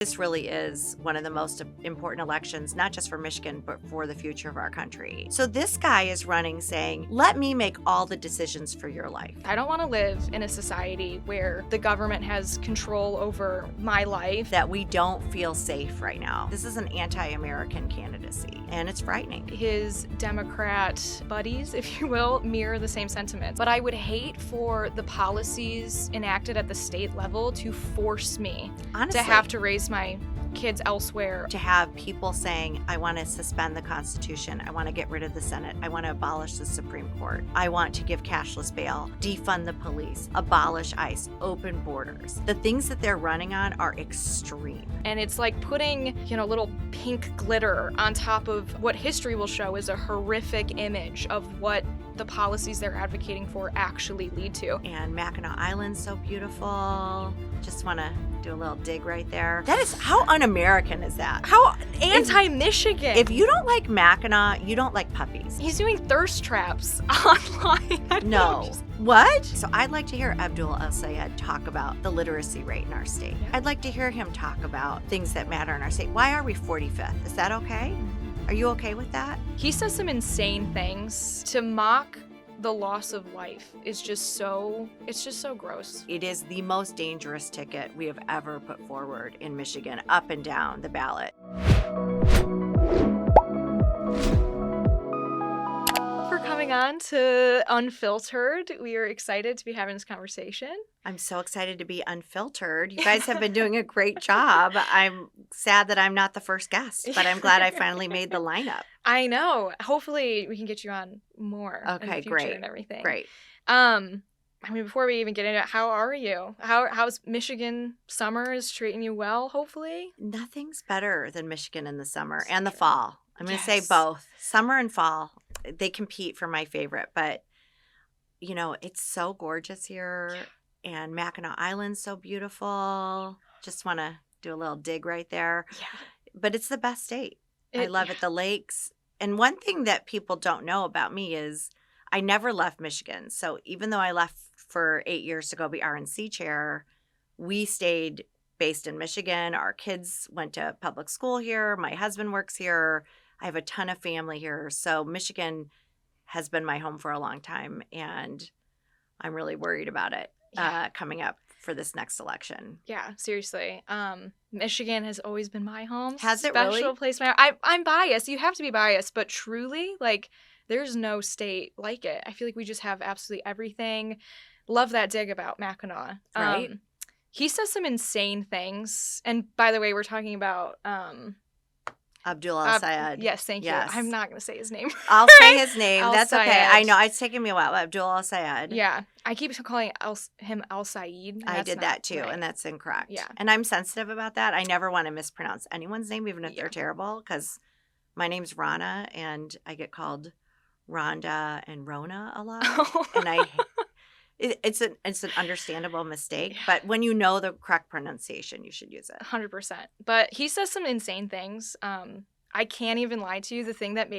This really is one of the most important elections, not just for Michigan, but for the future of our country. So this guy is running saying, let me make all the decisions for your life. I don't want to live in a society where the government has control over my life. That we don't feel safe right now. This is an anti-American candidacy, and it's frightening. His Democrat buddies, if you will, mirror the same sentiments. But I would hate for the policies enacted at the state level to force me Honestly, to have to raise my kids elsewhere. to have people saying, I want to suspend the Constitution, I want to get rid of the Senate, I want to abolish the Supreme Court, I want to give cashless bail, defund the police, abolish ICE, open borders. The things that they're running on are extreme. And it's like putting, little pink glitter on top of what history will show is a horrific image of what the policies they're advocating for actually lead to. And Mackinac Island's so beautiful. Just want to do a little dig right there. That is, how un-American is that? How anti-Michigan. If you don't like Mackinac, you don't like puppies. He's doing thirst traps online. No. What? So I'd like to hear Abdul El-Sayed talk about the literacy rate in our state. Yeah. I'd like to hear him talk about things that matter in our state. Why are we 45th? Is that okay? Are you okay with that? He says some insane things. To mock the loss of life is just so gross. It is the most dangerous ticket we have ever put forward in Michigan, up and down the ballot. For coming on to Unfiltered, we are excited to be having this conversation. I'm so excited to be unfiltered. You guys have been doing a great job. I'm sad that I'm not the first guest, but I'm glad I finally made the lineup. I know. Hopefully we can get you on more in the Okay, future great. and everything. Great. Before we even get into it, how are you? How's Michigan summer is treating you well, hopefully? Nothing's better than Michigan in the summer Same and the here. fall. I'm going to say Yes. both. Summer and fall, they compete for my favorite, but it's so gorgeous here. And Mackinac Island's so beautiful. Just want to do a little dig right there. Yeah. But it's the best state. I love it. The lakes. And one thing that people don't know about me is I never left Michigan. So even though I left for 8 years to go be RNC chair, we stayed based in Michigan. Our kids went to public school here. My husband works here. I have a ton of family here. So Michigan has been my home for a long time. And I'm really worried about it coming up for this next election. Yeah, seriously. Michigan has always been my home. Has it Special really? place. I'm biased. You have to be biased, but truly, there's no state like it. I feel like we just have absolutely everything. Love that dig about Mackinac. Right. He says some insane things. And by the way, we're talking about Abdul El-Sayed. yes, thank you. Yes. I'm not going to say his name. I'll say his name. That's okay. El-Sayed. I know. It's taken me a while. Abdul El-Sayed. Yeah. I keep calling him El-Sayed. I did that too, right. and that's incorrect. Yeah. And I'm sensitive about that. I never want to mispronounce anyone's name, even if Yeah. they're terrible, because my name's Ronna, and I get called Rhonda and Rona a lot. And it's an understandable mistake, Yeah. but when you know the correct pronunciation, you should use it. 100%. But he says some insane things. I can't even lie to you. The thing that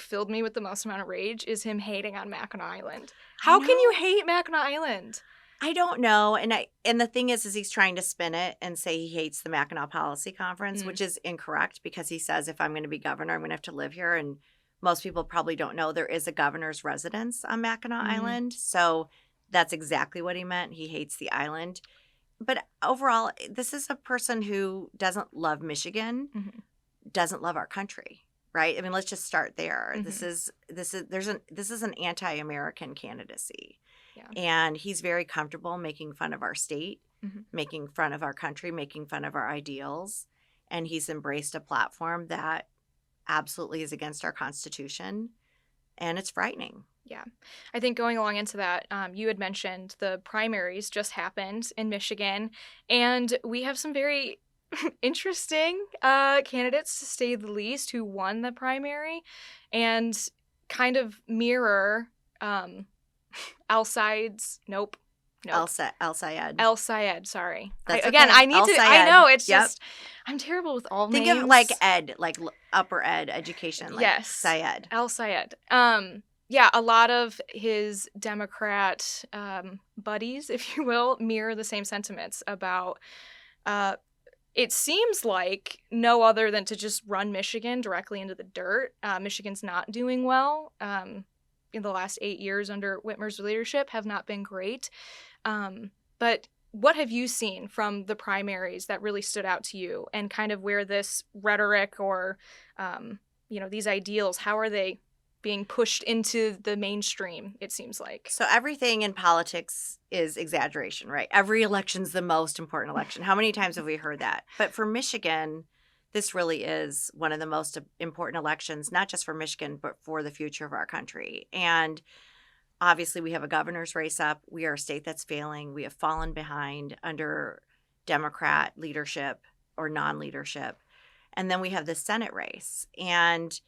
filled me with the most amount of rage is him hating on Mackinac Island. How can you hate Mackinac Island? I don't know. And the thing is he's trying to spin it and say he hates the Mackinac Policy Conference, which is incorrect because he says if I'm going to be governor, I'm going to have to live here. And most people probably don't know there is a governor's residence on Mackinac Island. So that's exactly what he meant. He hates the island. But overall, this is a person who doesn't love Michigan, doesn't love our country. Right? I mean, let's just start there. Mm-hmm. This is an anti-American candidacy. Yeah. And he's very comfortable making fun of our state, making fun of our country, making fun of our ideals. And he's embraced a platform that absolutely is against our Constitution. And it's frightening. Yeah. I think going along into that, you had mentioned the primaries just happened in Michigan. And we have some very interesting candidates, to say the least, who won the primary and kind of mirror El-Sayed's El-Sayed, sorry. That's okay. Again, I need El-Sayed. I know, it's Yep. just, I'm terrible with all Think names. of like ed, like upper ed education, like Yes. Syed. El-Sayed. Yeah, a lot of his Democrat buddies, if you will, mirror the same sentiments about it seems like no other than to just run Michigan directly into the dirt. Michigan's not doing well. In the last 8 years under Whitmer's leadership have not been great. But what have you seen from the primaries that really stood out to you, and kind of where this rhetoric or, these ideals, how are they being pushed into the mainstream, it seems like? So everything in politics is exaggeration, right? Every election's the most important election. How many times have we heard that? But for Michigan, this really is one of the most important elections, not just for Michigan, but for the future of our country. And obviously, we have a governor's race up. We are a state that's failing. We have fallen behind under Democrat leadership or non-leadership. And then we have the Senate race. And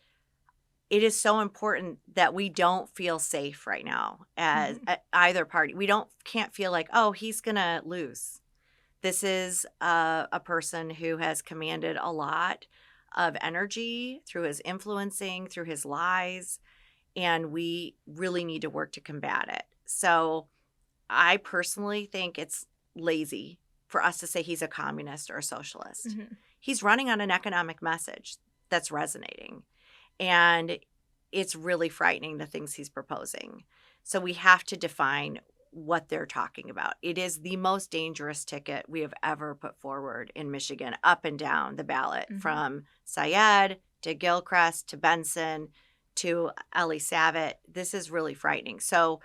it is so important that we don't feel safe right now as either party. We can't feel like, oh, he's going to lose. This is a person who has commanded a lot of energy through his influencing, through his lies, and we really need to work to combat it. So I personally think it's lazy for us to say he's a communist or a socialist. Mm-hmm. He's running on an economic message that's resonating, and it's really frightening, the things he's proposing. So we have to define what they're talking about. It is the most dangerous ticket we have ever put forward in Michigan, up and down the ballot, from Syed to Gilchrist to Benson to Ellie Savitt. This is really frightening. So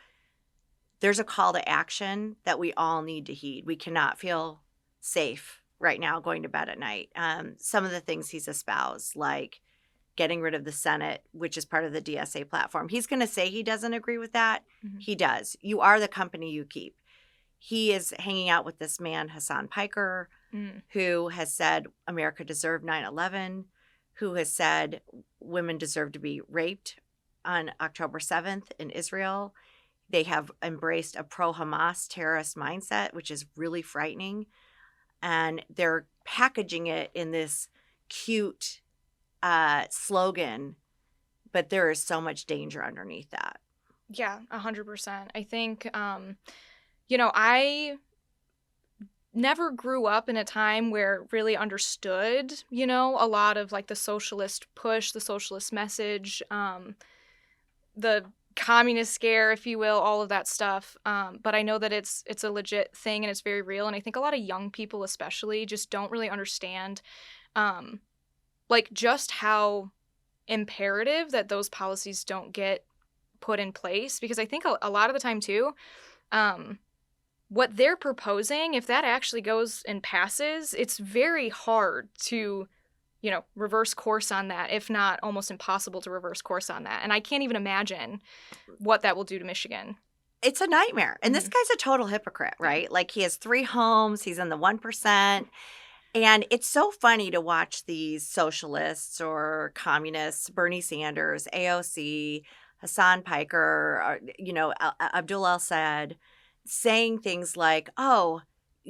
there's a call to action that we all need to heed. We cannot feel safe right now going to bed at night. Some of the things he's espoused, like getting rid of the Senate, which is part of the DSA platform. He's going to say he doesn't agree with that. Mm-hmm. He does. You are the company you keep. He is hanging out with this man, Hassan Piker, who has said America deserved 9/11, who has said women deserve to be raped on October 7th in Israel. They have embraced a pro-Hamas terrorist mindset, which is really frightening. And they're packaging it in this cute slogan, but there is so much danger underneath that. Yeah, 100%. I think, I never grew up in a time where really understood, a lot of like the socialist push, the socialist message, the communist scare, if you will, all of that stuff. But I know that it's a legit thing and it's very real. And I think a lot of young people especially just don't really understand just how imperative that those policies don't get put in place. Because I think a lot of the time too, what they're proposing, if that actually goes and passes, it's very hard to, reverse course on that, if not almost impossible to reverse course on that. And I can't even imagine what that will do to Michigan. It's a nightmare. And this guy's a total hypocrite, right? Like, he has 3 homes. He's in the 1%. And it's so funny to watch these socialists or communists, Bernie Sanders, AOC, Hassan Piker, Abdul El-Sayed, saying things like, oh,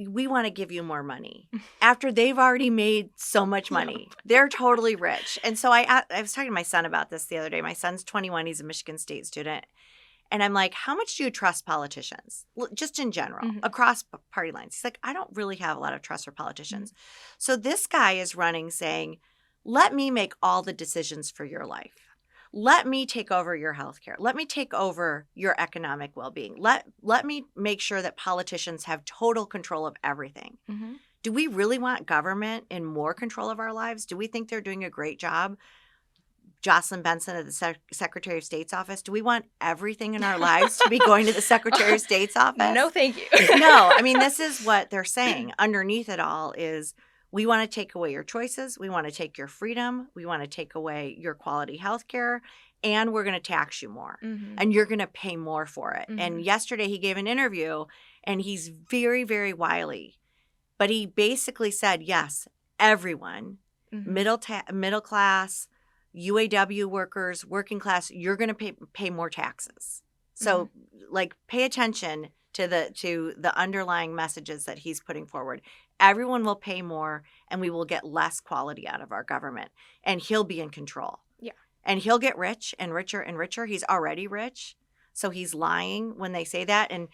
we want to give you more money, after they've already made so much money. They're totally rich. And so I was talking to my son about this the other day. My son's 21. He's a Michigan State student. And I'm like, how much do you trust politicians? Just in general, across party lines. He's like, I don't really have a lot of trust for politicians. So this guy is running saying, let me make all the decisions for your life. Let me take over your healthcare. Let me take over your economic well-being. Let me make sure that politicians have total control of everything. Do we really want government in more control of our lives? Do we think they're doing a great job? Jocelyn Benson at the Secretary of State's office. Do we want everything in our lives to be going to the Secretary of State's office? No, thank you. No, I mean, this is what they're saying. Underneath it all is, we want to take away your choices. We want to take your freedom. We want to take away your quality health care. And we're going to tax you more. And you're going to pay more for it. And yesterday he gave an interview, and he's very, very wily. But he basically said, yes, everyone, middle class, UAW workers, working class, you're going to pay more taxes. So pay attention to the underlying messages that he's putting forward. Everyone will pay more, and we will get less quality out of our government, and he'll be in control. Yeah. And he'll get rich and richer and richer. He's already rich. So he's lying when they say that. And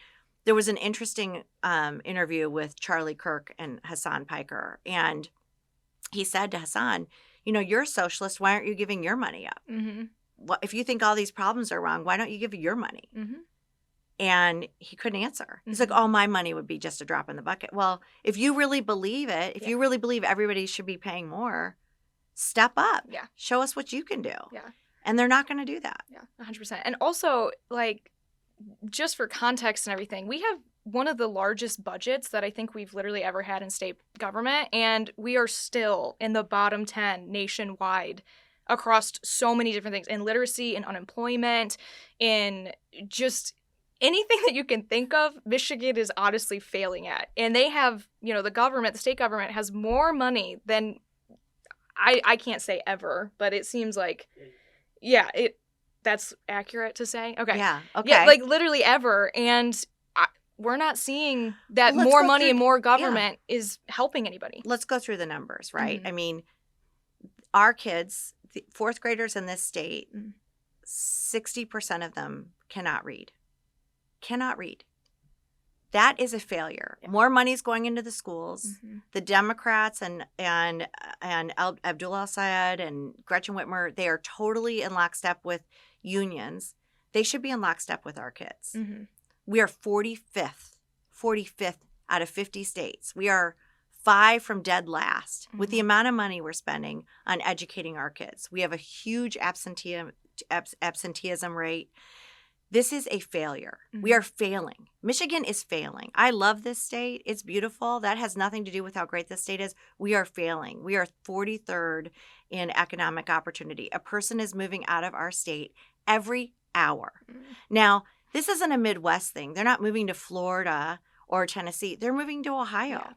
there was an interesting interview with Charlie Kirk and Hassan Piker. And he said to Hassan, you're a socialist. Why aren't you giving your money up? Mm-hmm. If you think all these problems are wrong, why don't you give your money? Mm-hmm. And he couldn't answer. He's Mm-hmm. like, oh, my money would be just a drop in the bucket. Well, if you really believe it, if Yeah. you really believe everybody should be paying more, step up. Yeah. Show us what you can do. Yeah. And they're not going to do that. Yeah, 100%. And also, like, just for context and everything, we have one of the largest budgets that I think we've literally ever had in state government, and we are still in the bottom 10 nationwide across so many different things, in literacy, in unemployment, in just anything that you can think of. Michigan is honestly failing at. And they have, the state government has more money than, I can't say ever, but it seems like, yeah, that's accurate to say. Okay. Yeah. Okay. Yeah, like literally ever. And we're not seeing that more money and more government is helping anybody. Let's go through the numbers, right? Mm-hmm. I mean, our kids, the fourth graders in this state, 60% of them cannot read. Cannot read. That is a failure. Yeah. More money is going into the schools. Mm-hmm. The Democrats and Abdullah Al-Sayed and Gretchen Whitmer, they are totally in lockstep with unions. They should be in lockstep with our kids. Mm-hmm. We are 45th out of 50 states. We are 5 from dead last with the amount of money we're spending on educating our kids. We have a huge absenteeism rate. This is a failure. Mm-hmm. We are failing. Michigan is failing. I love this state. It's beautiful. That has nothing to do with how great this state is. We are failing. We are 43rd in economic opportunity. A person is moving out of our state every hour. Mm-hmm. Now, this isn't a Midwest thing. They're not moving to Florida or Tennessee. They're moving to Ohio. Yeah.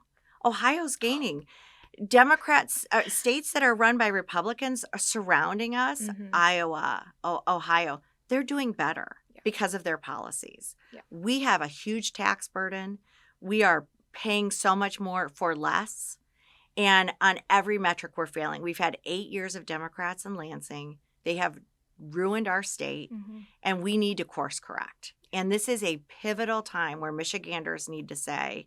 Ohio's gaining. Democrats, states that are run by Republicans are surrounding us, Iowa, Ohio, they're doing better because of their policies. Yeah. We have a huge tax burden. We are paying so much more for less. And on every metric, we're failing. We've had 8 years of Democrats in Lansing. They have ruined our state, and we need to course correct. And this is a pivotal time where Michiganders need to say,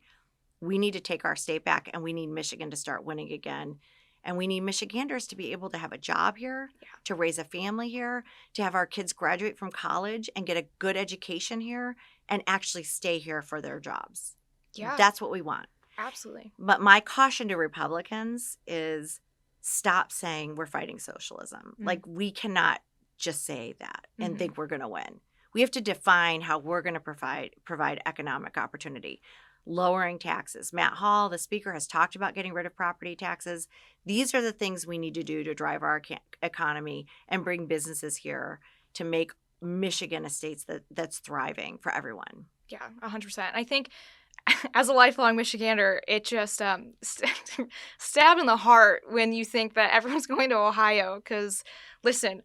we need to take our state back, and we need Michigan to start winning again. And we need Michiganders to be able to have a job here, to raise a family here, to have our kids graduate from college and get a good education here and actually stay here for their jobs. Yeah. That's what we want. Absolutely. But my caution to Republicans is stop saying we're fighting socialism. Like, we cannot just say that and think we're going to win. We have to define how we're going to provide economic opportunity. Lowering taxes. Matt Hall, the speaker, has talked about getting rid of property taxes. These are the things we need to do to drive our economy and bring businesses here to make Michigan a state that's thriving for everyone. Yeah, 100%. I think as a lifelong Michigander, it just stabbed in the heart when you think that everyone's going to Ohio because, listen,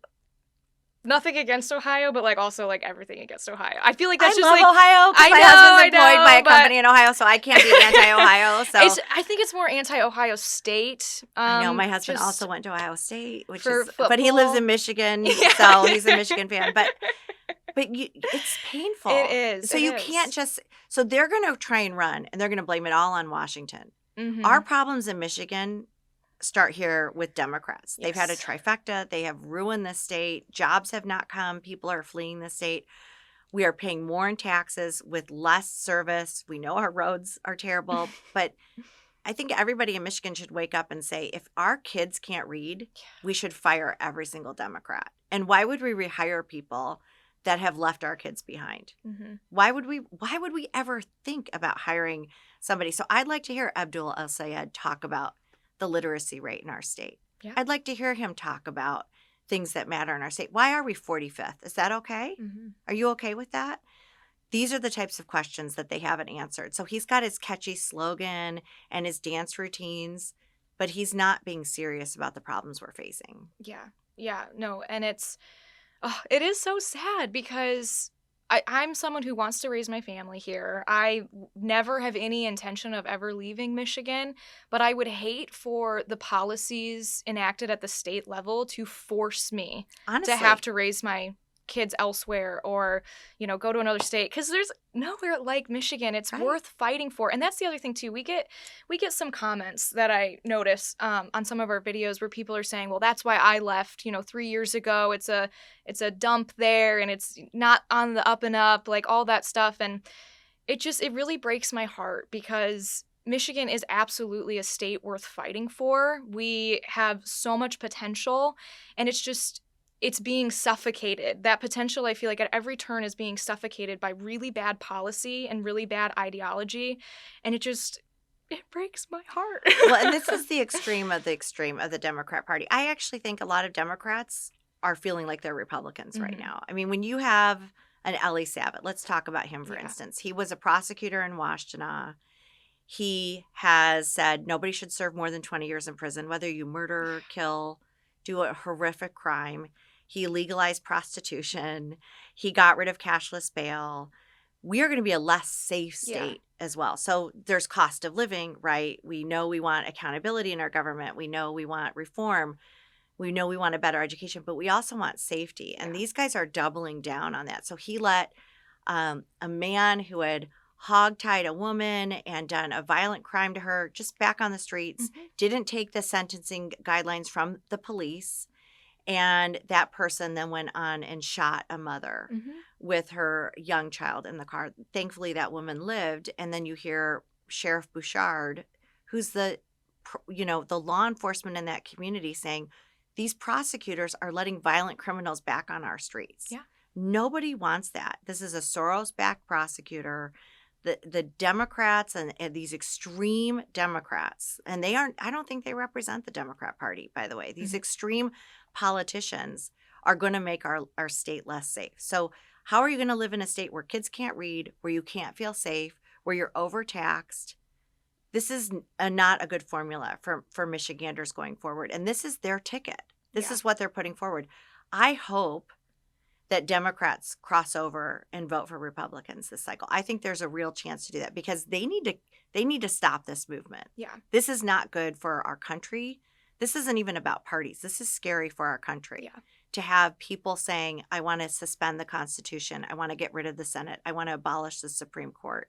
nothing against Ohio, but also everything against Ohio. I feel like that's I love Ohio. My husband's employed by a company in Ohio, so I can't be anti-Ohio. So I think it's more anti-Ohio State. I know my husband also went to Ohio State, but he lives in Michigan, so he's a Michigan fan. But it's painful. It is. So you can't just. So they're going to try and run, and they're going to blame it all on Washington. Mm-hmm. Our problems in Michigan start here with Democrats. Yes. They've had a trifecta. They have ruined the state. Jobs have not come. People are fleeing the state. We are paying more in taxes with less service. We know our roads are terrible, but I think everybody in Michigan should wake up and say, if our kids can't read, we should fire every single Democrat. And why would we rehire people that have left our kids behind? Mm-hmm. Why would we ever think about hiring somebody? So I'd like to hear Abdullah Al-Sayed talk about the literacy rate in our state. Yeah. I'd like to hear him talk about things that matter in our state. Why are we 45th? Is that okay? Mm-hmm. Are you okay with that? These are the types of questions that they haven't answered. So he's got his catchy slogan and his dance routines, but he's not being serious about the problems we're facing. Yeah, no, and it is so sad because I'm someone who wants to raise my family here. I never have any intention of ever leaving Michigan, but I would hate for the policies enacted at the state level to force me to have to raise my kids elsewhere or, go to another state, because there's nowhere like Michigan. It's Right. worth fighting for. And that's the other thing too. We get some comments that I notice on some of our videos where people are saying, well, that's why I left, 3 years ago. It's a dump there and it's not on the up and up, like all that stuff. And it really breaks my heart because Michigan is absolutely a state worth fighting for. We have so much potential, and it's being suffocated. That potential, I feel like, at every turn is being suffocated by really bad policy and really bad ideology, and it breaks my heart. Well, and this is the extreme of the Democrat Party. I actually think a lot of Democrats are feeling like they're Republicans right now. I mean, when you have an Ellie Savitt, let's talk about him, for instance. He was a prosecutor in Washtenaw. He has said nobody should serve more than 20 years in prison, whether you murder, kill, do a horrific crime. He legalized prostitution. He got rid of cashless bail. We are going to be a less safe state as well. So there's cost of living, right? We know we want accountability in our government. We know we want reform. We know we want a better education, but we also want safety. And these guys are doubling down on that. So he let a man who had hogtied a woman and done a violent crime to her just back on the streets, didn't take the sentencing guidelines from the police. And that person then went on and shot a mother with her young child in the car. Thankfully, that woman lived. And then you hear Sheriff Bouchard, who's the law enforcement in that community, saying, these prosecutors are letting violent criminals back on our streets. Yeah. Nobody wants that. This is a Soros-backed prosecutor. The Democrats and these extreme Democrats, and I don't think they represent the Democrat Party, by the way. These extreme politicians are going to make our state less safe. So how are you going to live in a state where kids can't read, where you can't feel safe, where you're overtaxed? This is not a good formula for Michiganders going forward. And this is their ticket. This is what they're putting forward. I hope that Democrats cross over and vote for Republicans this cycle. I think there's a real chance to do that because they need to stop this movement. Yeah. This is not good for our country. This isn't even about parties. This is scary for our country. Yeah. To have people saying, I want to suspend the Constitution. I want to get rid of the Senate. I want to abolish the Supreme Court.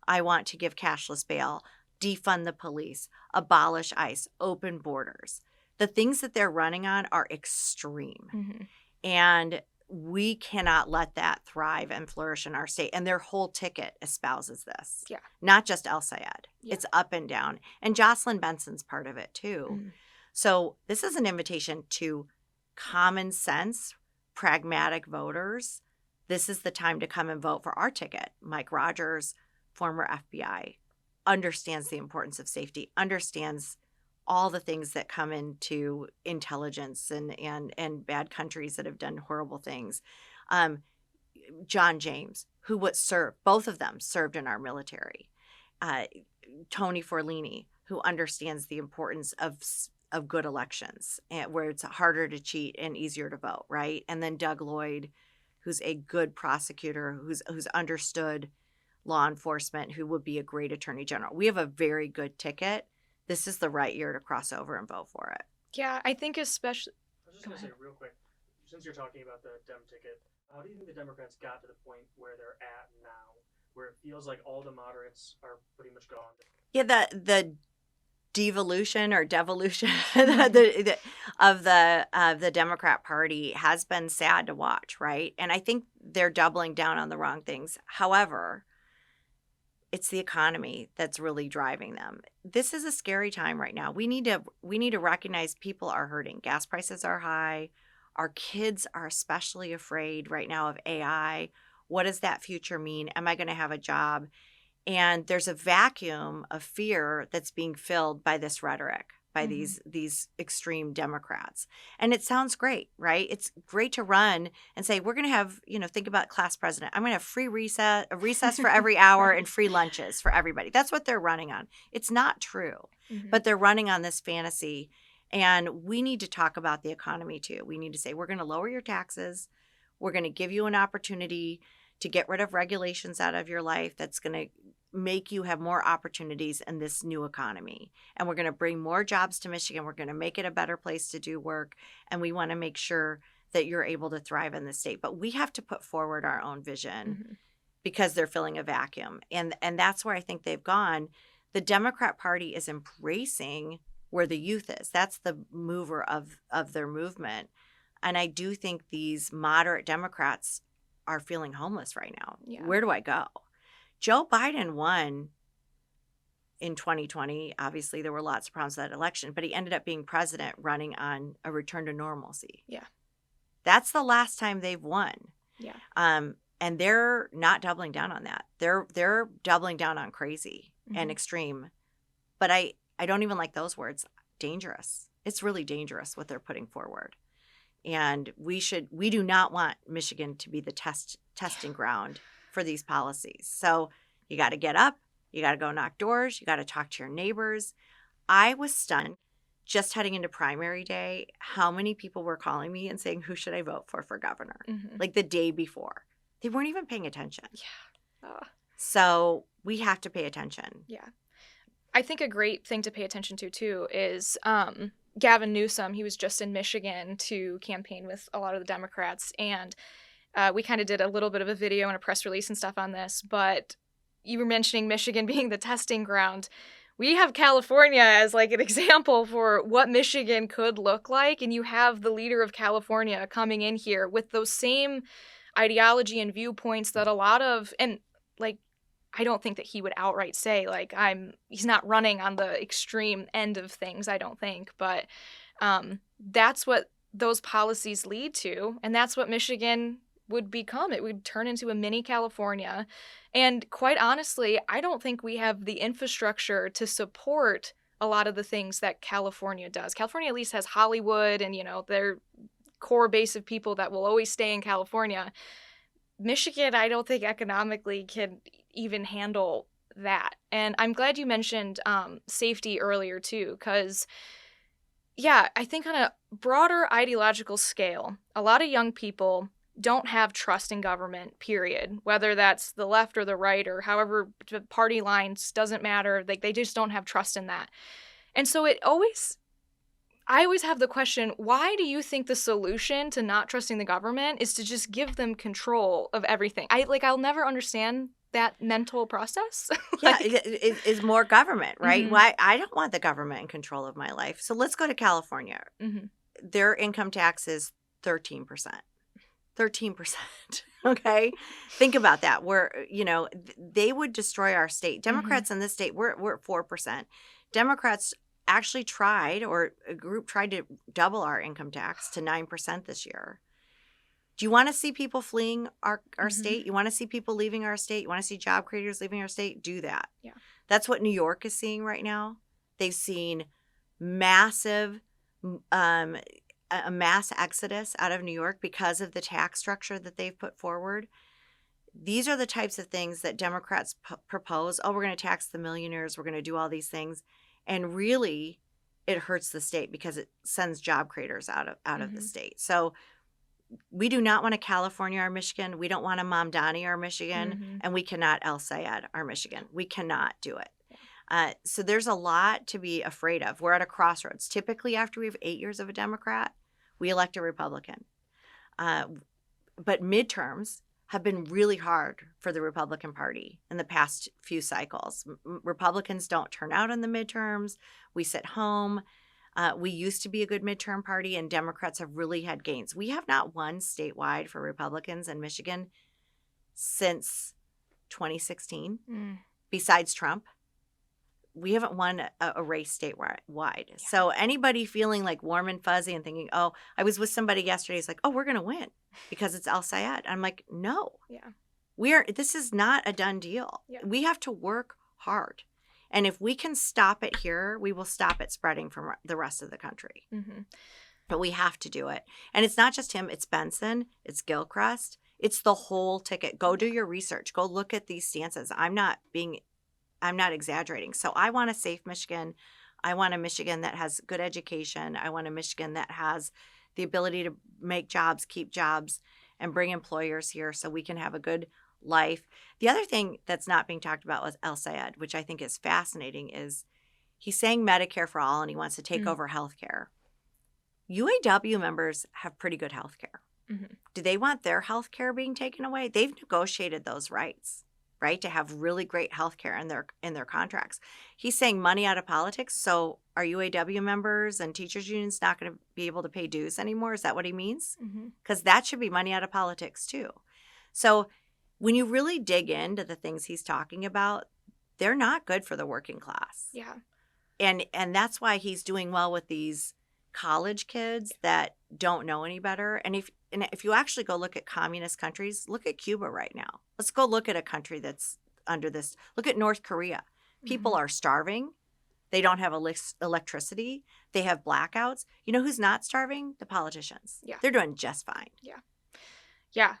I want to give cashless bail, defund the police, abolish ICE, open borders. The things that they're running on are extreme. And we cannot let that thrive and flourish in our state. And their whole ticket espouses this. Yeah. Not just El Sayed. Yeah. It's up and down. And Jocelyn Benson's part of it too. So this is an invitation to common sense, pragmatic voters. This is the time to come and vote for our ticket. Mike Rogers, former FBI, understands the importance of safety, understands all the things that come into intelligence and bad countries that have done horrible things. John James, who would serve, both of them served in our military. Tony Forlini, who understands the importance of good elections, where it's harder to cheat and easier to vote, right? And then Doug Lloyd, who's a good prosecutor, who's understood law enforcement, who would be a great attorney general. We have a very good ticket. This is the right year to cross over and vote for it. Yeah, I think especially... I was just going to say real quick, since you're talking about the Dem ticket, how do you think the Democrats got to the point where they're at now, where it feels like all the moderates are pretty much gone? Yeah, the devolution or devolution of the Democrat Party has been sad to watch, right? And I think they're doubling down on the wrong things. However, it's the economy that's really driving them. This is a scary time right now. We need to recognize people are hurting. Gas prices are high. Our kids are especially afraid right now of AI. What does that future mean? Am I going to have a job? And there's a vacuum of fear that's being filled by this rhetoric, by these extreme Democrats. And it sounds great, right? It's great to run and say, we're going to have, think about class president. I'm going to have free recess, a recess for every hour and free lunches for everybody. That's what they're running on. It's not true, but they're running on this fantasy. And we need to talk about the economy too. We need to say, we're going to lower your taxes. We're going to give you an opportunity to get rid of regulations out of your life that's going to make you have more opportunities in this new economy. And we're going to bring more jobs to Michigan. We're going to make it a better place to do work. And we want to make sure that you're able to thrive in the state. But we have to put forward our own vision Mm-hmm. because they're filling a vacuum. And that's where I think they've gone. The Democrat Party is embracing where the youth is. That's the mover of their movement. And I do think these moderate Democrats are feeling homeless right now. Yeah. Where do I go? Joe Biden won in 2020. Obviously, there were lots of problems with that election, but he ended up being president running on a return to normalcy. Yeah. That's the last time they've won. Yeah. And they're not doubling down on that. They're doubling down on crazy Mm-hmm. and extreme. But I don't even like those words. Dangerous. It's really dangerous what they're putting forward. And we do not want Michigan to be the testing ground for these policies. So you got to get up, you got to go knock doors, you got to talk to your neighbors. I was stunned just heading into primary day how many people were calling me and saying, who should I vote for governor? Mm-hmm. Like the day before. They weren't even paying attention. Yeah. So we have to pay attention. Yeah. I think a great thing to pay attention to, too, is Gavin Newsom. He was just in Michigan to campaign with a lot of the Democrats. And we kind of did a little bit of a video and a press release and stuff on this. But you were mentioning Michigan being the testing ground. We have California as like an example for what Michigan could look like. And you have the leader of California coming in here with those same ideology and viewpoints that a lot of, and like, I don't think that he would outright say, like, he's not running on the extreme end of things, I don't think. But that's what those policies lead to. And that's what Michigan would become. It would turn into a mini California. And quite honestly, I don't think we have the infrastructure to support a lot of the things that California does. California at least has Hollywood and, their core base of people that will always stay in California. Michigan, I don't think economically can even handle that. And I'm glad you mentioned safety earlier, too, because, yeah, I think on a broader ideological scale, a lot of young people don't have trust in government, period. Whether that's the left or the right or however party lines, doesn't matter. Like, they just don't have trust in that. And so I always have the question, why do you think the solution to not trusting the government is to just give them control of everything? I'll never understand that mental process. Yeah, it is more government, right? Mm-hmm. Why I don't want the government in control of my life. So let's go to California. Mm-hmm. Their income tax is 13%. 13%. Okay? Think about that. They would destroy our state. Democrats in this state, we're at 4%. Democrats actually tried, or a group tried to double our income tax to 9% this year. Do you want to see people fleeing our state? You want to see people leaving our state? You want to see job creators leaving our state? Do that. Yeah. That's what New York is seeing right now. They've seen massive a mass exodus out of New York because of the tax structure that they've put forward. These are the types of things that Democrats propose. Oh, we're going to tax the millionaires. We're going to do all these things. And really, it hurts the state because it sends job creators out of the state. So we do not want a California or Michigan. We don't want a Mamdani or Michigan. And we cannot El Sayed or Michigan. We cannot do it. So there's a lot to be afraid of. We're at a crossroads. Typically, after we have 8 years of a Democrat, we elect a Republican. But midterms have been really hard for the Republican Party in the past few cycles. Republicans don't turn out in the midterms. We sit home. We used to be a good midterm party, and Democrats have really had gains. We have not won statewide for Republicans in Michigan since 2016, besides Trump. We haven't won a race statewide. Yeah. So anybody feeling like warm and fuzzy and thinking, oh, I was with somebody yesterday, it's like, oh, we're going to win because it's El Sayed. I'm like, no. Yeah. This is not a done deal. Yeah. We have to work hard. And if we can stop it here, we will stop it spreading from the rest of the country. But we have to do it. And it's not just him. It's Benson. It's Gilchrist. It's the whole ticket. Go do your research. Go look at these stances. I'm not exaggerating. So I want a safe Michigan. I want a Michigan that has good education. I want a Michigan that has the ability to make jobs, keep jobs, and bring employers here so we can have a good life. The other thing that's not being talked about with El Sayed, which I think is fascinating, is he's saying Medicare for all and he wants to take over health care. UAW members have pretty good health care. Mm-hmm. Do they want their health care being taken away? They've negotiated those rights, right, to have really great health care in their contracts. He's saying money out of politics. So are UAW members and teachers unions not going to be able to pay dues anymore? Is that what he means? Because that should be money out of politics too. So when you really dig into the things he's talking about, they're not good for the working class. Yeah. And that's why he's doing well with these college kids that don't know any better. And if you actually go look at communist countries, look at Cuba right now. Let's go look at a country that's under this. Look at North Korea. People are starving. They don't have electricity. They have blackouts. You know who's not starving? The politicians. Yeah. They're doing just fine. Yeah. Yeah.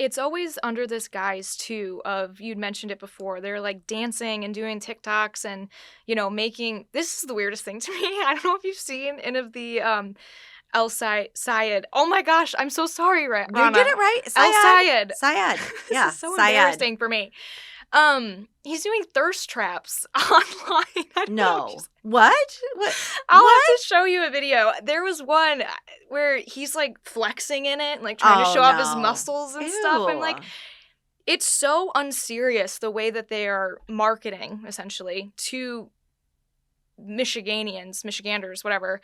It's always under this guise too of, you'd mentioned it before, they're like dancing and doing TikToks and, you know, making, this is the weirdest thing to me. I don't know if you've seen any of the El Sayed. Oh my gosh, I'm so sorry, Ronna. You did it right. El Sayed. Sayed. Yeah. This is so Sayed. embarrassing for me. He's doing thirst traps online. What? I'll have to show you a video. There was one where he's like flexing in it and like trying to show off his muscles and stuff. And like, it's so unserious the way that they are marketing essentially to Michiganders, whatever.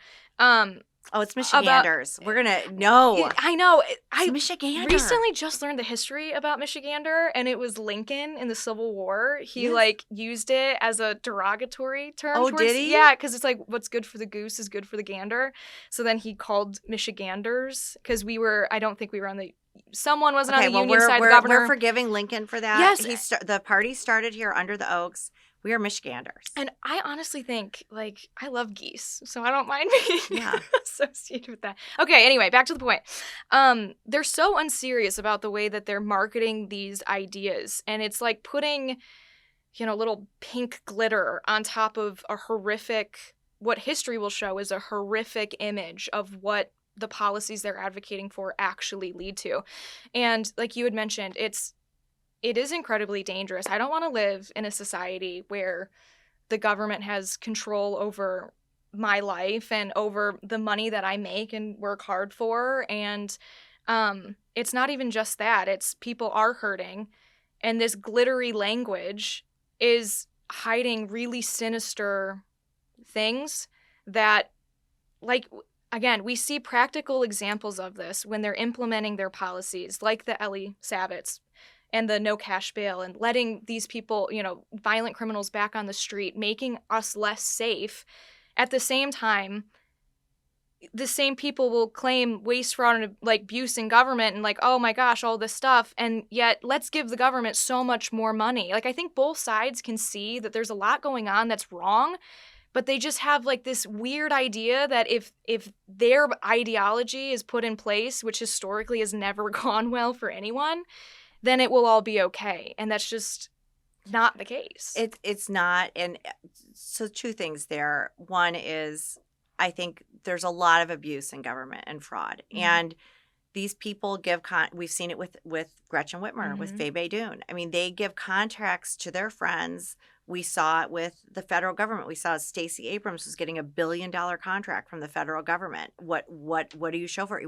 It's Michiganders. We're going to know. I know. I Michigander. recently just learned the history about Michigander, and it was Lincoln in the Civil War. He like used it as a derogatory term. Oh, did he? Yeah, because it's like what's good for the goose is good for the gander. So then he called Michiganders because I don't think we were on the, someone wasn't on the Union side. The governor. We're forgiving Lincoln for that. Yes. The party started here under the Oaks. We are Michiganders. And I honestly think, like, I love geese, so I don't mind being associated with that. Okay, anyway, back to the point. They're so unserious about the way that they're marketing these ideas, and it's like putting, you know, little pink glitter on top of a horrific, what history will show is a horrific image of what the policies they're advocating for actually lead to. And like you had mentioned, it is incredibly dangerous. I don't want to live in a society where the government has control over my life and over the money that I make and work hard for. And it's not even just that. It's people are hurting. And this glittery language is hiding really sinister things that, like, again, we see practical examples of this when they're implementing their policies, like the Ellie Sabbats and the no cash bail and letting these people, you know, violent criminals back on the street, making us less safe. At the same time, the same people will claim waste, fraud, and like abuse in government and like, oh my gosh, all this stuff. And yet let's give the government so much more money. Like, I think both sides can see that there's a lot going on that's wrong, but they just have like this weird idea that if their ideology is put in place, which historically has never gone well for anyone, then it will all be okay. And that's just not the case. It's not. And so two things there. One is, I think there's a lot of abuse in government and fraud. Mm-hmm. And these people give, we've seen it with Gretchen Whitmer, mm-hmm. with Faye Baydoun. I mean, they give contracts to their friends. We saw it with the federal government. We saw Stacey Abrams was getting $1 billion contract from the federal government. What do you show for it?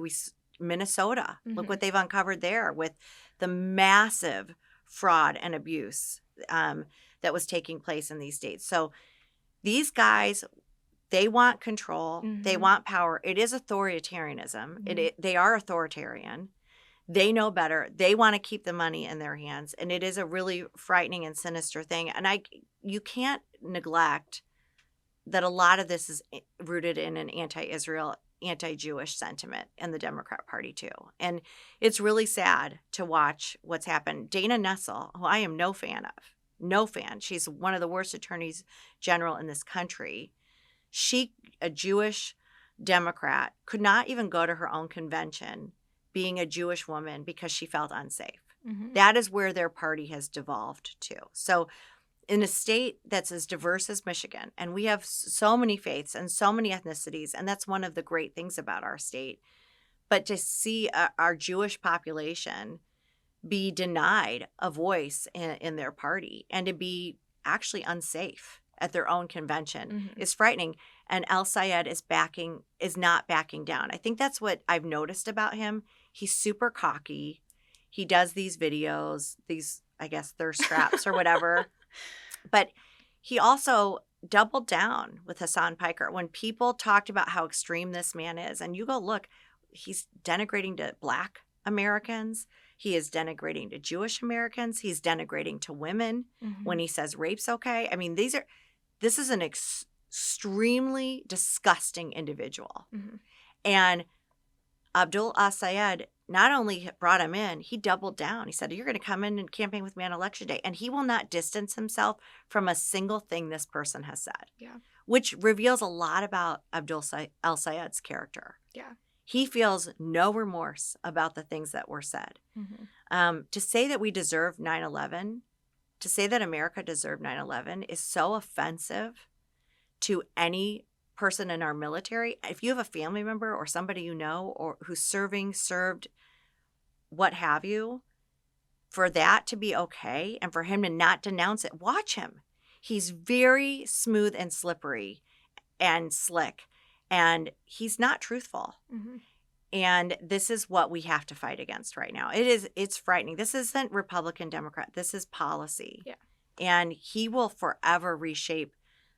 Minnesota, mm-hmm. look what they've uncovered there with the massive fraud and abuse that was taking place in these states. So these guys, they want control. Mm-hmm. They want power. It is authoritarianism. Mm-hmm. They are authoritarian. They know better. They want to keep the money in their hands. And it is a really frightening and sinister thing. And you can't neglect that a lot of this is rooted in an anti-Israel, anti-Jewish sentiment in the Democrat Party too. And it's really sad to watch what's happened. Dana Nessel, who I am no fan. She's one of the worst attorneys general in this country. She, a Jewish Democrat, could not even go to her own convention being a Jewish woman because she felt unsafe. Mm-hmm. That is where their party has devolved to. So in a state that's as diverse as Michigan, and we have so many faiths and so many ethnicities, and that's one of the great things about our state, but to see our Jewish population be denied a voice in their party and to be actually unsafe at their own convention mm-hmm. is frightening. And El Sayed is not backing down. I think that's what I've noticed about him. He's super cocky. He does these videos, these, I guess, thirst traps or whatever. But he also doubled down with Hassan Piker. When people talked about how extreme this man is, and you go look, he's denigrating to Black Americans. He is denigrating to Jewish Americans. He's denigrating to women when he says rape's okay. I mean, this is an extremely disgusting individual. And Abdul Sayed not only brought him in, he doubled down. He said, you're going to come in and campaign with me on election day. And he will not distance himself from a single thing this person has said. Yeah. Which reveals a lot about Abdul El Sayed's character. Yeah. He feels no remorse about the things that were said. To say that we deserve 9/11, to say that America deserved 9/11 is so offensive to any person in our military. If you have a family member or somebody you know or who's served, what have you, for that to be okay and for him to not denounce it, watch him. He's very smooth and slippery and slick, and he's not truthful. And this is what we have to fight against right now. It's frightening. This isn't Republican, Democrat. This is policy. Yeah. And he will forever reshape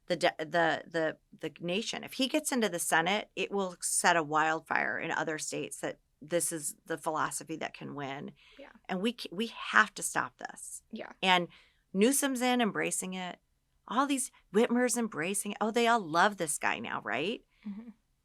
the nation. If he gets into the Senate, it will set a wildfire in other states that this is the philosophy that can win. Yeah. And we have to stop this. Yeah. And Newsom's embracing it. All these Whitmer's embracing it. Oh, they all love this guy now, right?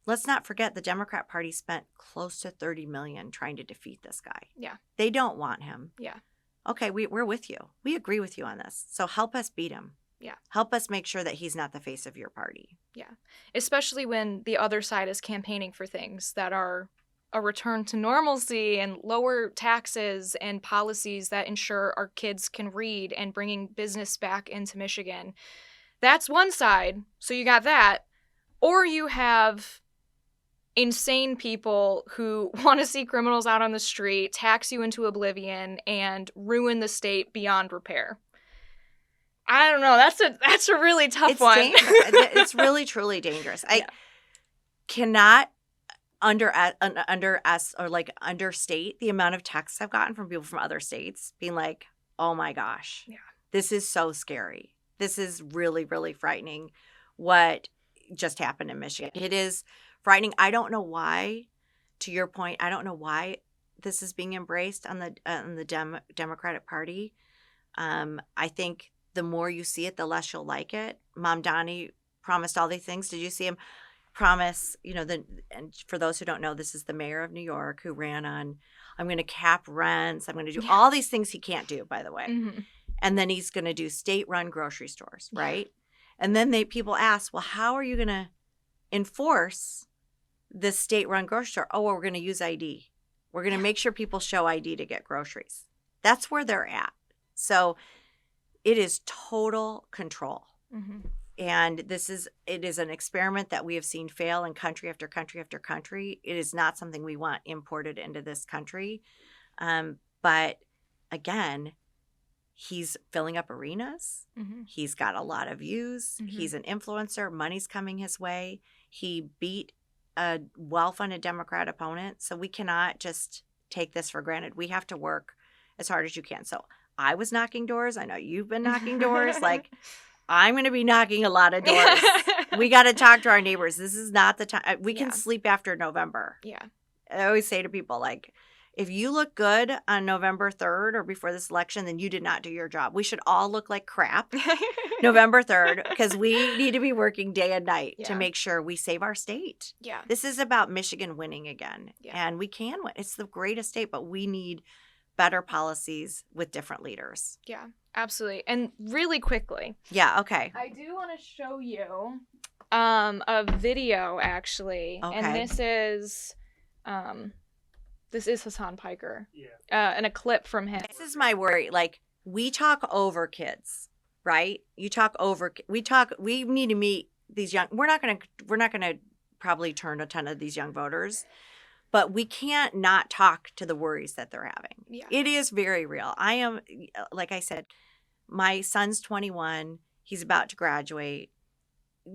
Let's not forget the Democrat Party spent close to $30 million trying to defeat this guy. Yeah. They don't want him. Yeah. Okay, we're with you. We agree with you on this. So help us beat him. Yeah. Help us make sure that he's not the face of your party. Yeah. Especially when the other side is campaigning for things that are a return to normalcy and lower taxes and policies that ensure our kids can read and bringing business back into Michigan. That's one side. So you got that. Or you have insane people who want to see criminals out on the street, tax you into oblivion, and ruin the state beyond repair. I don't know. That's a really tough one. It's really, truly dangerous. I cannot understate the amount of texts I've gotten from people from other states being like, oh my gosh, this is so scary. This is really, really frightening what just happened in Michigan. It is frightening. I don't know why, to your point, I don't know why this is being embraced on the Democratic Party. I think the more you see it, the less you'll like it. Mamdani promised all these things. Did you see him promise, and for those who don't know, this is the mayor of New York who ran on, I'm going to cap rents. I'm going to do all these things he can't do, by the way. And then he's going to do state-run grocery stores, right? And then people ask, well, how are you going to enforce this state-run grocery store? Oh, well, we're going to use ID. We're going to make sure people show ID to get groceries. That's where they're at. So it is total control. And it is an experiment that we have seen fail in country after country after country. It is not something we want imported into this country. But again, he's filling up arenas. He's got a lot of views. He's an influencer. Money's coming his way. He beat a well-funded Democrat opponent. So we cannot just take this for granted. We have to work as hard as you can. So I was knocking doors. I know you've been knocking doors. Like, I'm going to be knocking a lot of doors. We got to talk to our neighbors. This is not the time. We can sleep after November. Yeah. I always say to people, like, if you look good on November 3rd or before this election, then you did not do your job. We should all look like crap November 3rd because we need to be working day and night to make sure we save our state. Yeah. This is about Michigan winning again. Yeah. And we can win. It's the greatest state, but we need better policies with different leaders. Yeah, absolutely. And really quickly. Yeah, okay. I do want to show you a video, actually. Okay. And this is Hassan Piker. Yeah. And a clip from him. This is my worry. Like, we talk over kids, right? We need to meet these young, we're not going to probably turn a ton of these young voters. But we can't not talk to the worries that they're having. Yeah. It is very real. I am, like I said, my son's 21. He's about to graduate.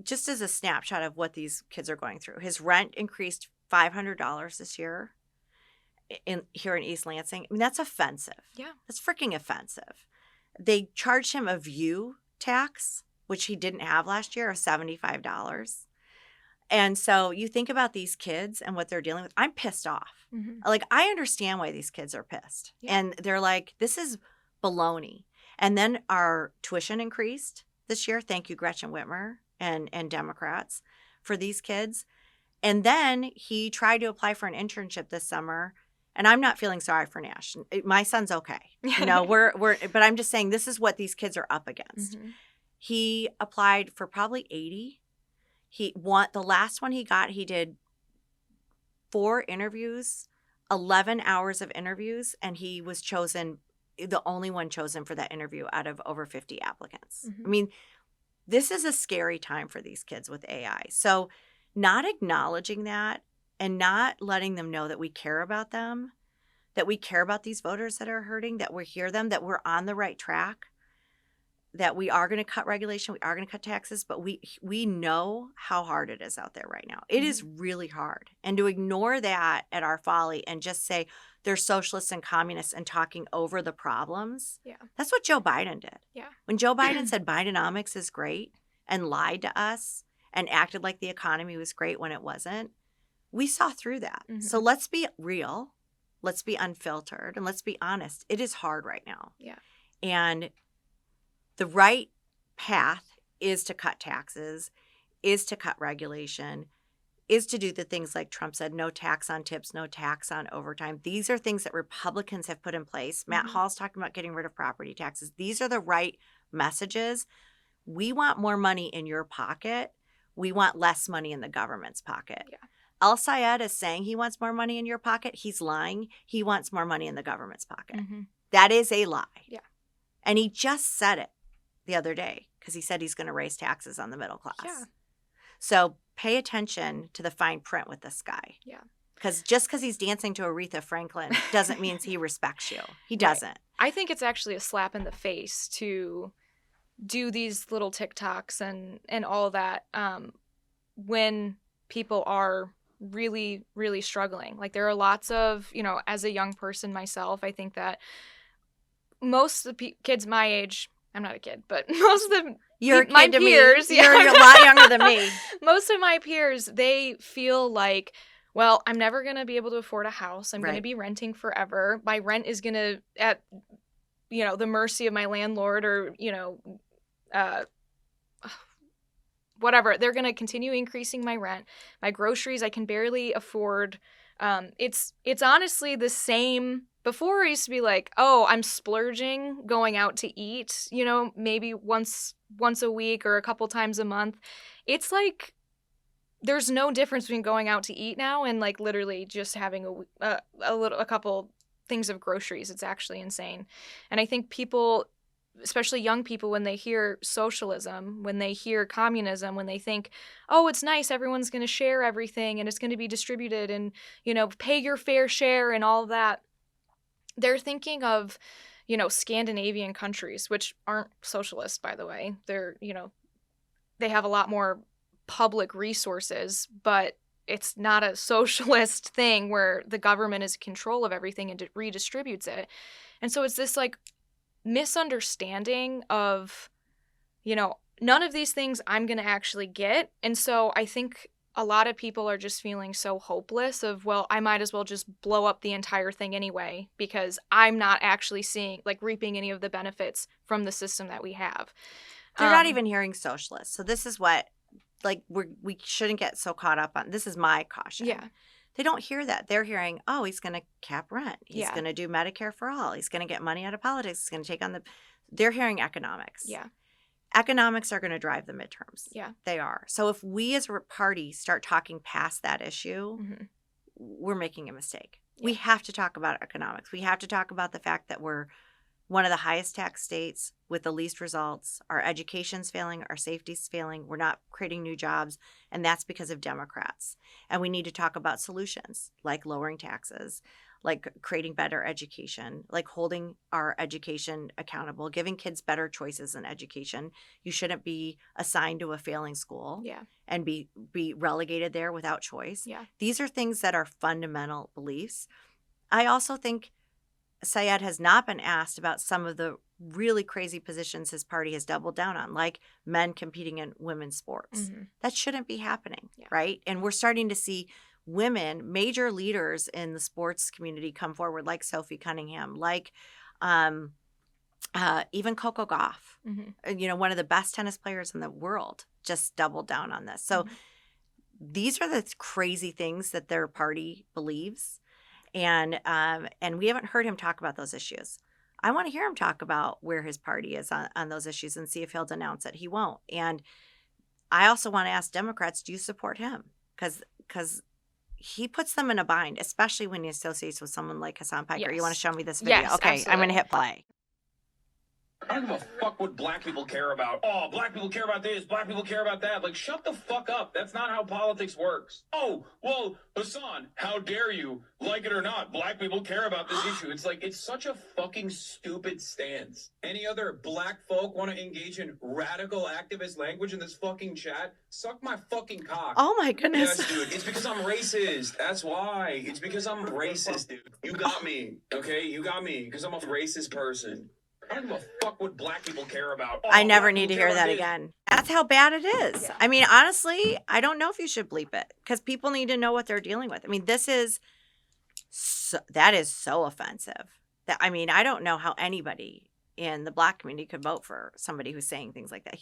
just as a snapshot of what these kids are going through, his rent increased $500 this year here in East Lansing. I mean, that's offensive. Yeah. That's freaking offensive. They charged him a view tax, which he didn't have last year, of $75. And so you think about these kids and what they're dealing with. I'm pissed off. Mm-hmm. Like, I understand why these kids are pissed. Yeah. And they're like, this is baloney. And then our tuition increased this year. Thank you, Gretchen Whitmer and Democrats, for these kids. And then he tried to apply for an internship this summer. And I'm not feeling sorry for Nash. My son's okay. You know, but I'm just saying this is what these kids are up against. Mm-hmm. He applied for probably 80. The last one he got, he did 4 interviews, 11 hours of interviews, and he was chosen, the only one chosen for that interview out of over 50 applicants. Mm-hmm. I mean, this is a scary time for these kids with AI. So not acknowledging that and not letting them know that we care about them, that we care about these voters that are hurting, that we hear them, that we're on the right track, that we are going to cut regulation, we are going to cut taxes, but we know how hard it is out there right now. It is really hard. And to ignore that at our folly and just say they're socialists and communists and talking over the problems, that's what Joe Biden did. Yeah. When Joe Biden said Bidenomics is great and lied to us and acted like the economy was great when it wasn't, we saw through that. Mm-hmm. So let's be real, let's be unfiltered, and let's be honest. It is hard right now. Yeah. And the right path is to cut taxes, is to cut regulation, is to do the things like Trump said, no tax on tips, no tax on overtime. These are things that Republicans have put in place. Matt Hall's talking about getting rid of property taxes. These are the right messages. We want more money in your pocket. We want less money in the government's pocket. Yeah. Al Sayed is saying he wants more money in your pocket. He's lying. He wants more money in the government's pocket. Mm-hmm. That is a lie. Yeah. And he just said it the other day because he said he's going to raise taxes on the middle class. Yeah. So pay attention to the fine print with this guy. Yeah. Because just because he's dancing to Aretha Franklin doesn't mean he respects you. He doesn't. Right. I think it's actually a slap in the face to do these little TikToks and all that when people are really, really struggling. Like, there are lots of, as a young person myself, I think that most of the kids my age, I'm not a kid, but most of the my peers, you're a lot younger than me. Most of my peers, they feel like, well, I'm never going to be able to afford a house. I'm going to be renting forever. My rent is going to, at the mercy of my landlord or, whatever. They're going to continue increasing my rent. My groceries, I can barely afford. It's honestly the same. Before, I used to be like, oh, I'm splurging going out to eat, maybe once a week or a couple times a month. It's like there's no difference between going out to eat now and like literally just having a couple things of groceries. It's actually insane. And I think people, especially young people, when they hear socialism, when they hear communism, when they think, oh, it's nice, everyone's going to share everything and it's going to be distributed and, pay your fair share and all of that. They're thinking of, Scandinavian countries, which aren't socialist, by the way. They're, they have a lot more public resources, but it's not a socialist thing where the government is in control of everything and redistributes it. And so it's this like misunderstanding of, none of these things I'm going to actually get. And so I think a lot of people are just feeling so hopeless of, well, I might as well just blow up the entire thing anyway because I'm not actually reaping any of the benefits from the system that we have. They're not even hearing socialists. So this is what, we shouldn't get so caught up on. This is my caution. Yeah. They don't hear that. They're hearing, oh, he's going to cap rent. He's going to do Medicare for all. He's going to get money out of politics. He's going to take on they're hearing economics. Yeah. Economics are going to drive the midterms. Yeah. They are. So if we as a party start talking past that issue, we're making a mistake. Yeah. We have to talk about economics. We have to talk about the fact that we're one of the highest tax states with the least results. Our education's failing. Our safety's failing. We're not creating new jobs. And that's because of Democrats. And we need to talk about solutions like lowering taxes, like creating better education, like holding our education accountable, giving kids better choices in education. You shouldn't be assigned to a failing school and be relegated there without choice. Yeah. These are things that are fundamental beliefs. I also think Syed has not been asked about some of the really crazy positions his party has doubled down on, like men competing in women's sports. That shouldn't be happening, right? And we're starting to see women, major leaders in the sports community come forward, like Sophie Cunningham, like even Coco Gauff, one of the best tennis players in the world, just doubled down on this. So these are the crazy things that their party believes. And we haven't heard him talk about those issues. I want to hear him talk about where his party is on those issues and see if he'll denounce it. He won't. And I also want to ask Democrats, do you support him? Because he puts them in a bind, especially when he associates with someone like Hassan Piker. Yes. You want to show me this video? Yes, okay, absolutely. I'm going to hit play. I don't give a fuck what black people care about. Oh, black people care about this, black people care about that. Like, shut the fuck up. That's not how politics works. Oh, well, Hassan, how dare you? Like it or not, black people care about this issue. It's like, it's such a fucking stupid stance. Any other black folk want to engage in radical activist language in this fucking chat? Suck my fucking cock. Oh my goodness. Yes, dude. It's because I'm racist. That's why. It's because I'm racist, dude. You got me, okay? You got me, because I'm a racist person. I don't give a fuck what black people care about. Oh, I never need to hear that again. That's how bad it is. Yeah. I mean, honestly, I don't know if you should bleep it because people need to know what they're dealing with. I mean, that is so offensive. I don't know how anybody in the black community could vote for somebody who's saying things like that.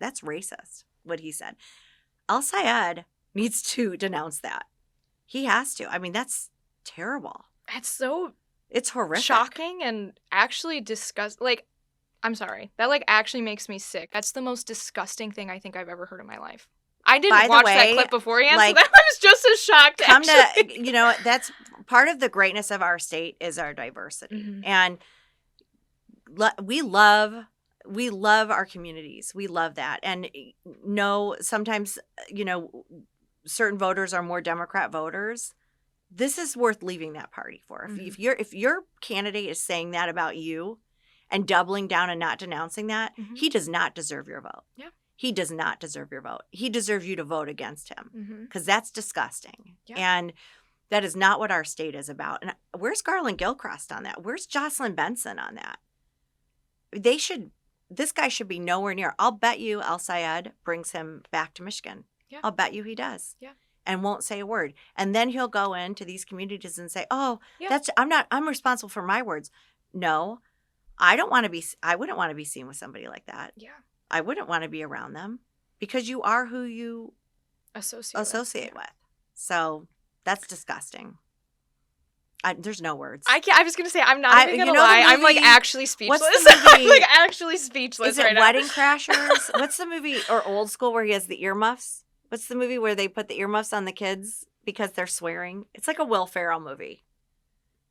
That's racist, what he said. Al Sayed needs to denounce that. He has to. I mean, that's terrible. It's horrific. Shocking and actually disgusting. Like, I'm sorry. That, actually makes me sick. That's the most disgusting thing I think I've ever heard in my life. I didn't watch that clip beforehand, so that I was just as shocked, that's part of the greatness of our state is our diversity. And we love our communities. We love that. And sometimes, certain voters are more Democrat voters. This is worth leaving that party for. If your candidate is saying that about you and doubling down and not denouncing that, he does not deserve your vote. Yeah. He does not deserve your vote. He deserves you to vote against him because that's disgusting. Yeah. And that is not what our state is about. And where's Garland Gilchrist on that? Where's Jocelyn Benson on that? This guy should be nowhere near. I'll bet you Al Sayed brings him back to Michigan. Yeah. I'll bet you he does. Yeah. And won't say a word. And then he'll go into these communities and say, "Oh, yeah. I'm responsible for my words." No, I wouldn't want to be seen with somebody like that. Yeah. I wouldn't want to be around them because you are who you associate with. So that's disgusting. There's no words. I was going to say, I'm not even going to lie. I'm actually speechless. What's the movie? I'm actually speechless Is it right Wedding now. Crashers? What's the movie, or Old School, where he has the earmuffs? What's the movie where they put the earmuffs on the kids because they're swearing? It's like a Will Ferrell movie.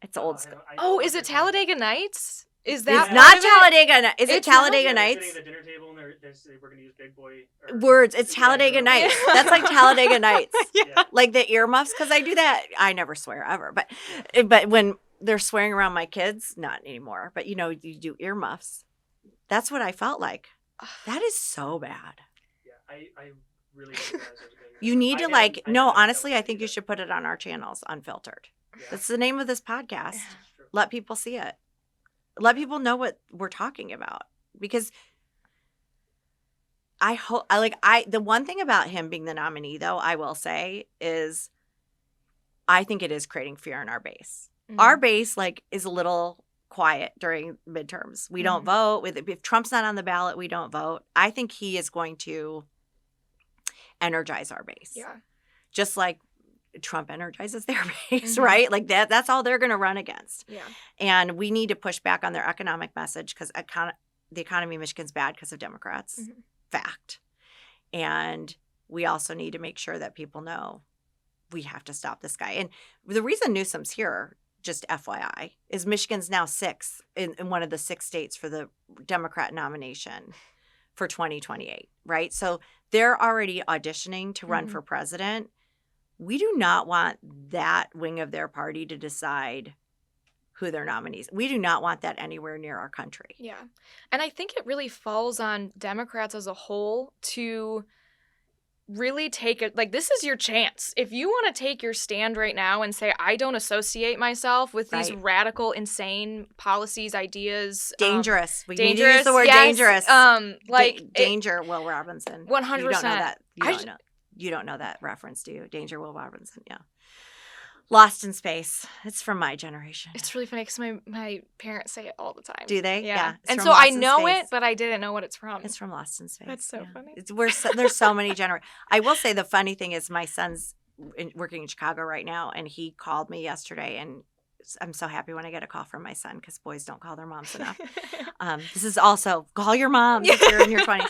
It's Old School. Is it Talladega Nights? Is that It's not Talladega? Is it Talladega Nights? Sitting at the dinner table and we're going to use big boy words. It's Talladega Nights. That's like Talladega Nights. Yeah. Like the earmuffs, because I do that. I never swear ever, but when they're swearing around my kids, not anymore. But you do earmuffs. That's what I felt like. That is so bad. Yeah, I really don't realize there's a You need to honestly, I think you should put it on our channels, Unfiltered. Yeah. That's the name of this podcast. Yeah. True. Let people see it. Let people know what we're talking about. Because the one thing about him being the nominee, though, I will say, is I think it is creating fear in our base. Our base, is a little quiet during midterms. We don't vote. If Trump's not on the ballot, we don't vote. I think he is going to energize our base. Yeah. Just like Trump energizes their base, right? Like that's all they're going to run against. Yeah. And we need to push back on their economic message because the economy in Michigan's bad because of Democrats. Fact. And we also need to make sure that people know we have to stop this guy. And the reason Newsom's here, just FYI, is Michigan's now sixth in one of the 6 states for the Democrat nomination for 2028, right? So they're already auditioning to run for president. We do not want that wing of their party to decide who their nominees. We do not want that anywhere near our country. Yeah. And I think it really falls on Democrats as a whole to really take it. Like, this is your chance. If you want to take your stand right now and say, I don't associate myself with these radical, insane policies, ideas. Dangerous. We need to dangerous, use the word yes, dangerous. Danger, Will Robinson. 100%. You don't know that. You don't know that reference, do you? Danger, Will Robinson. Yeah. Lost in Space. It's from my generation. It's really funny because my parents say it all the time. Do they? Yeah. It's And from so Lost I in know Space. it, but I didn't know what it's from. It's from Lost in Space. That's so funny. There's so many generations. I will say the funny thing is my son's working in Chicago right now, and he called me yesterday, and I'm so happy when I get a call from my son because boys don't call their moms enough. This is also call your mom if you're in your 20s.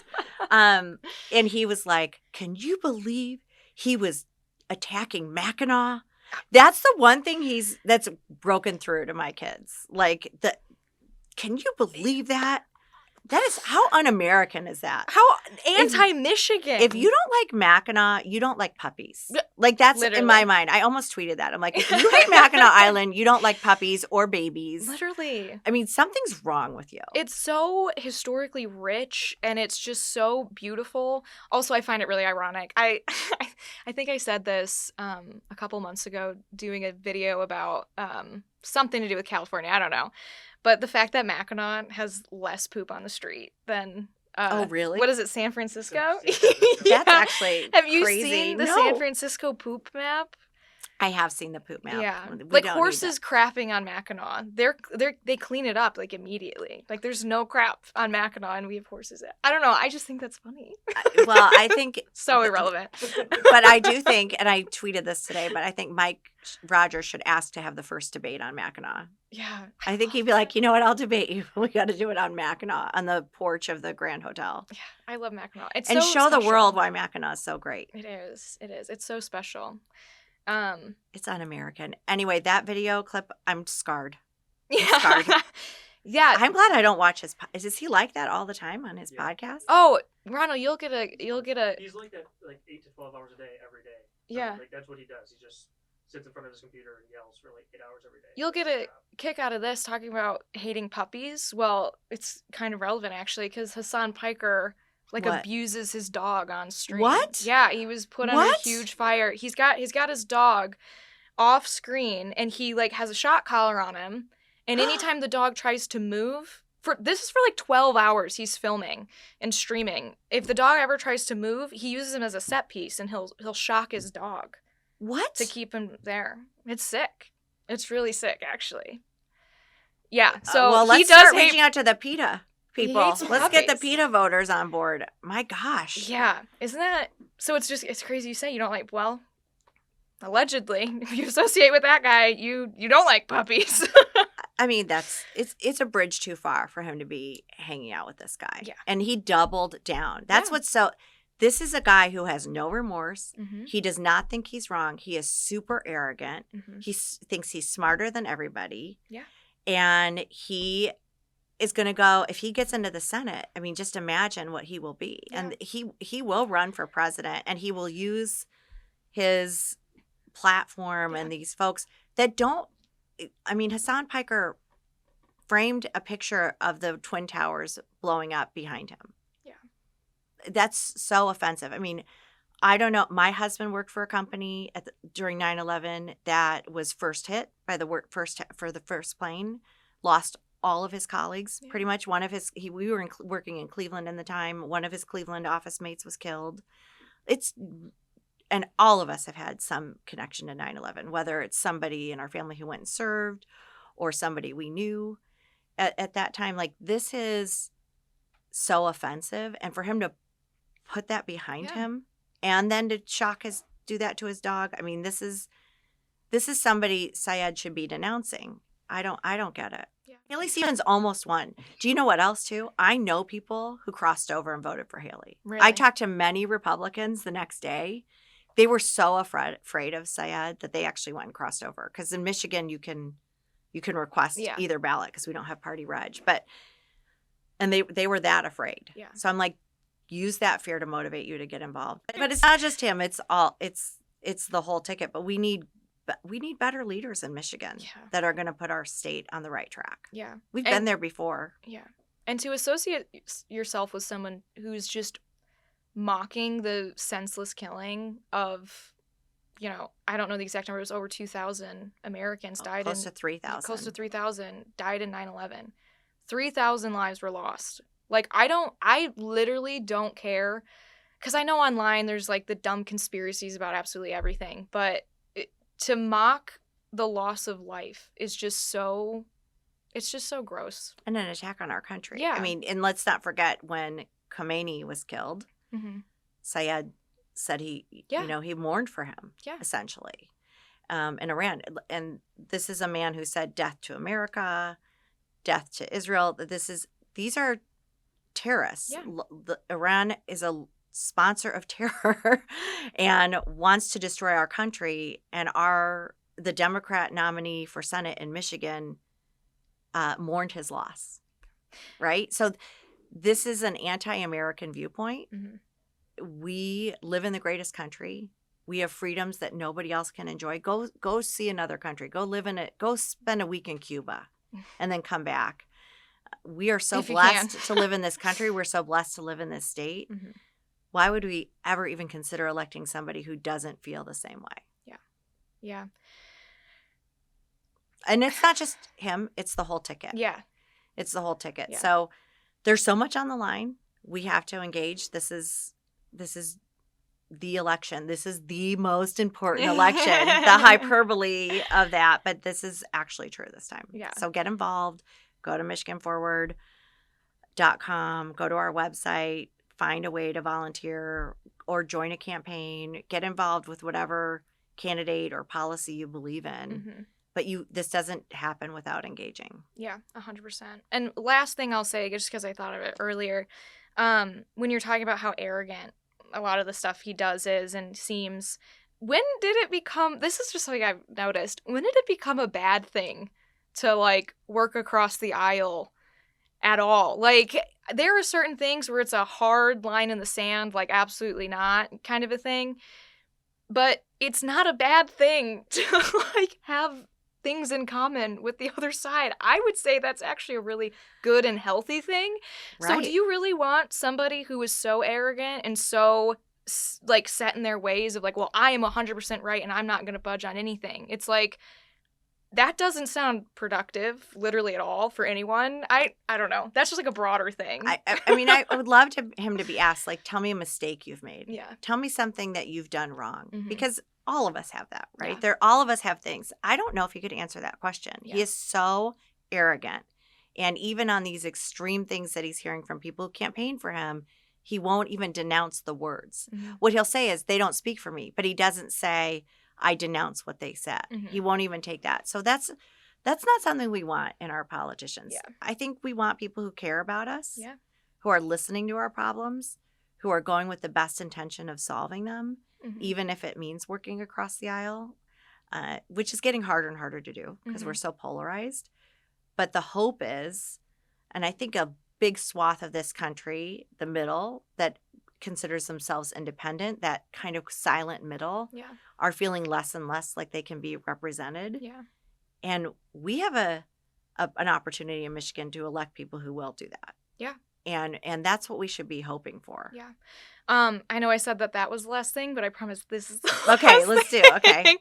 And he was like, can you believe he was attacking Mackinac? That's the one thing that's broken through to my kids. Like, can you believe that? That is, how un-American is that? How anti-Michigan. If you don't like Mackinac, you don't like puppies. Like, that's Literally. in my mind. I almost tweeted that. I'm like, if you hate Mackinac Island, you don't like puppies or babies. Literally. I mean, something's wrong with you. It's so historically rich, and it's just so beautiful. Also, I find it really ironic. I think I said this a couple months ago doing a video about something to do with California. I don't know. But the fact that Mackinac has less poop on the street than oh, really? What is it, San Francisco? That's actually Have you crazy. seen the San Francisco poop map? I have seen the poop map. Yeah, We like don't horses need crapping on Mackinac. They clean it up like immediately. Like, there's no crap on Mackinac, and we have horses. I don't know. I just think that's funny. Well, I think So irrelevant. But I do think, and I tweeted this today, but I think Mike Rogers should ask to have the first debate on Mackinac. Yeah, I think he'd be like, you know what, I'll debate you. We got to do it on Mackinac, on the porch of the Grand Hotel. Yeah, I love Mackinac. It's and so show special. the world why Mackinac is so great. It is. It's so special. It's un-American. Anyway, that video clip, I'm scarred. Yeah. Scarred. Yeah. I'm glad I don't watch his. Is he like that all the time on his podcast? Oh, Ronald, you'll get a. He's like that, like 8 to 12 hours a day, every day. Yeah. Like, that's what he does. He just sits in front of his computer and yells for like 8 hours every day. You'll get a kick out of this talking about hating puppies. Well, it's kind of relevant actually because Hassan Piker abuses his dog on stream. What? Yeah, he was put on a huge fire. He's got his dog off screen, and he has a shock collar on him. And anytime the dog tries to move, this is for 12 hours he's filming and streaming. If the dog ever tries to move, he uses him as a set piece, and he'll shock his dog. What? To keep him there. It's sick. It's really sick, actually. Yeah. So let's start reaching out to the PETA people. hates Let's get the puppies. PETA voters on board. My gosh. Yeah. Isn't that so? It's crazy you say you don't like. Well, allegedly, if you associate with that guy, you don't like puppies. I mean, it's a bridge too far for him to be hanging out with this guy. Yeah. And he doubled down. That's what's so. This is a guy who has no remorse. Mm-hmm. He does not think he's wrong. He is super arrogant. Mm-hmm. He thinks he's smarter than everybody. Yeah. And he is going to go, if he gets into the Senate, I mean, just imagine what he will be. Yeah. And he will run for president, and he will use his platform and these folks that don't, I mean, Hassan Piker framed a picture of the Twin Towers blowing up behind him. That's so offensive. I mean, I don't know. My husband worked for a company during 9/11 that was first hit by the first plane, lost all of his colleagues. Pretty much one of his, we were working in Cleveland in the time. One of his Cleveland office mates was killed. And all of us have had some connection to 9/11, whether it's somebody in our family who went and served or somebody we knew at that time. This is so offensive. And for him to put that behind him and then to do that to his dog. I mean, this is somebody Syed should be denouncing. I don't get it. Yeah. Haley Stevens almost won. Do you know what else too? I know people who crossed over and voted for Haley. Really? I talked to many Republicans the next day. They were so afraid of Syed that they actually went and crossed over. Because in Michigan, you can request either ballot because we don't have party reg. And they were that afraid. Yeah. So I'm like, use that fear to motivate you to get involved. But it's not just him. It's the whole ticket. But we need we need better leaders in Michigan Yeah. that are going to put our state on the right track. Yeah. We've been there before. Yeah. And to associate yourself with someone who's just mocking the senseless killing of, I don't know the exact number, it was over 2,000 Americans died. Close to 3,000. Close to 3,000 died in 9/11. 3,000 lives were lost. Like, I literally don't care, because I know online there's like the dumb conspiracies about absolutely everything, but to mock the loss of life is just so, it's just so gross. And an attack on our country. Yeah. I mean, and let's not forget when Khomeini was killed, Syed said he mourned for him, essentially, in Iran. And this is a man who said death to America, death to Israel. These are terrorists. Yeah. Iran is a sponsor of terror and wants to destroy our country. And the Democrat nominee for Senate in Michigan mourned his loss, right? So this is an anti-American viewpoint. We live in the greatest country. We have freedoms that nobody else can enjoy. Go see another country. Go live in it. Go spend a week in Cuba and then come back. We are so blessed to live in this country. We're so blessed to live in this state. Why would we ever even consider electing somebody who doesn't feel the same way? Yeah. Yeah. And it's not just him. It's the whole ticket. Yeah. It's the whole ticket. Yeah. So there's so much on the line. We have to engage. This is the election. This is the most important election. The hyperbole of that, but this is actually true this time. Yeah. So get involved. Go to MichiganForward.com. Go to our website. Find a way to volunteer or join a campaign. Get involved with whatever candidate or policy you believe in. But this doesn't happen without engaging. Yeah, 100%. And last thing I'll say, just because I thought of it earlier, when you're talking about how arrogant a lot of the stuff he does is and seems, when did it become, this is just something I've noticed, when did it become a bad thing to, like, work across the aisle at all? Like, there are certain things where it's a hard line in the sand, like, absolutely not kind of a thing. But it's not a bad thing to, like, have things in common with the other side. I would say that's actually a really good and healthy thing. Right. So do you really want somebody who is so arrogant and so, like, set in their ways of, like, well, I am 100% right and I'm not going to budge on anything? It's like, that doesn't sound productive, literally at all, for anyone. I don't know. That's just like a broader thing. I mean, I would love him to be asked, like, tell me a mistake you've made. Yeah. Tell me something that you've done wrong. Because all of us have that, right? Yeah. All of us have things. I don't know if he could answer that question. Yeah. He is so arrogant. And even on these extreme things that he's hearing from people who campaign for him, he won't even denounce the words. What he'll say is, they don't speak for me. But he doesn't say, I denounce what they said. He won't even take that. So that's not something we want in our politicians. Yeah. I think we want people who care about us, who are listening to our problems, who are going with the best intention of solving them, even if it means working across the aisle, which is getting harder and harder to do because we're so polarized. But the hope is, and I think a big swath of this country, the middle, that considers themselves independent, that kind of silent middle, are feeling less and less like they can be represented. Yeah. And we have an opportunity in Michigan to elect people who will do that. Yeah. And that's what we should be hoping for. Yeah. I know I said that was the last thing, but I promise this is the okay, let's do it. Okay.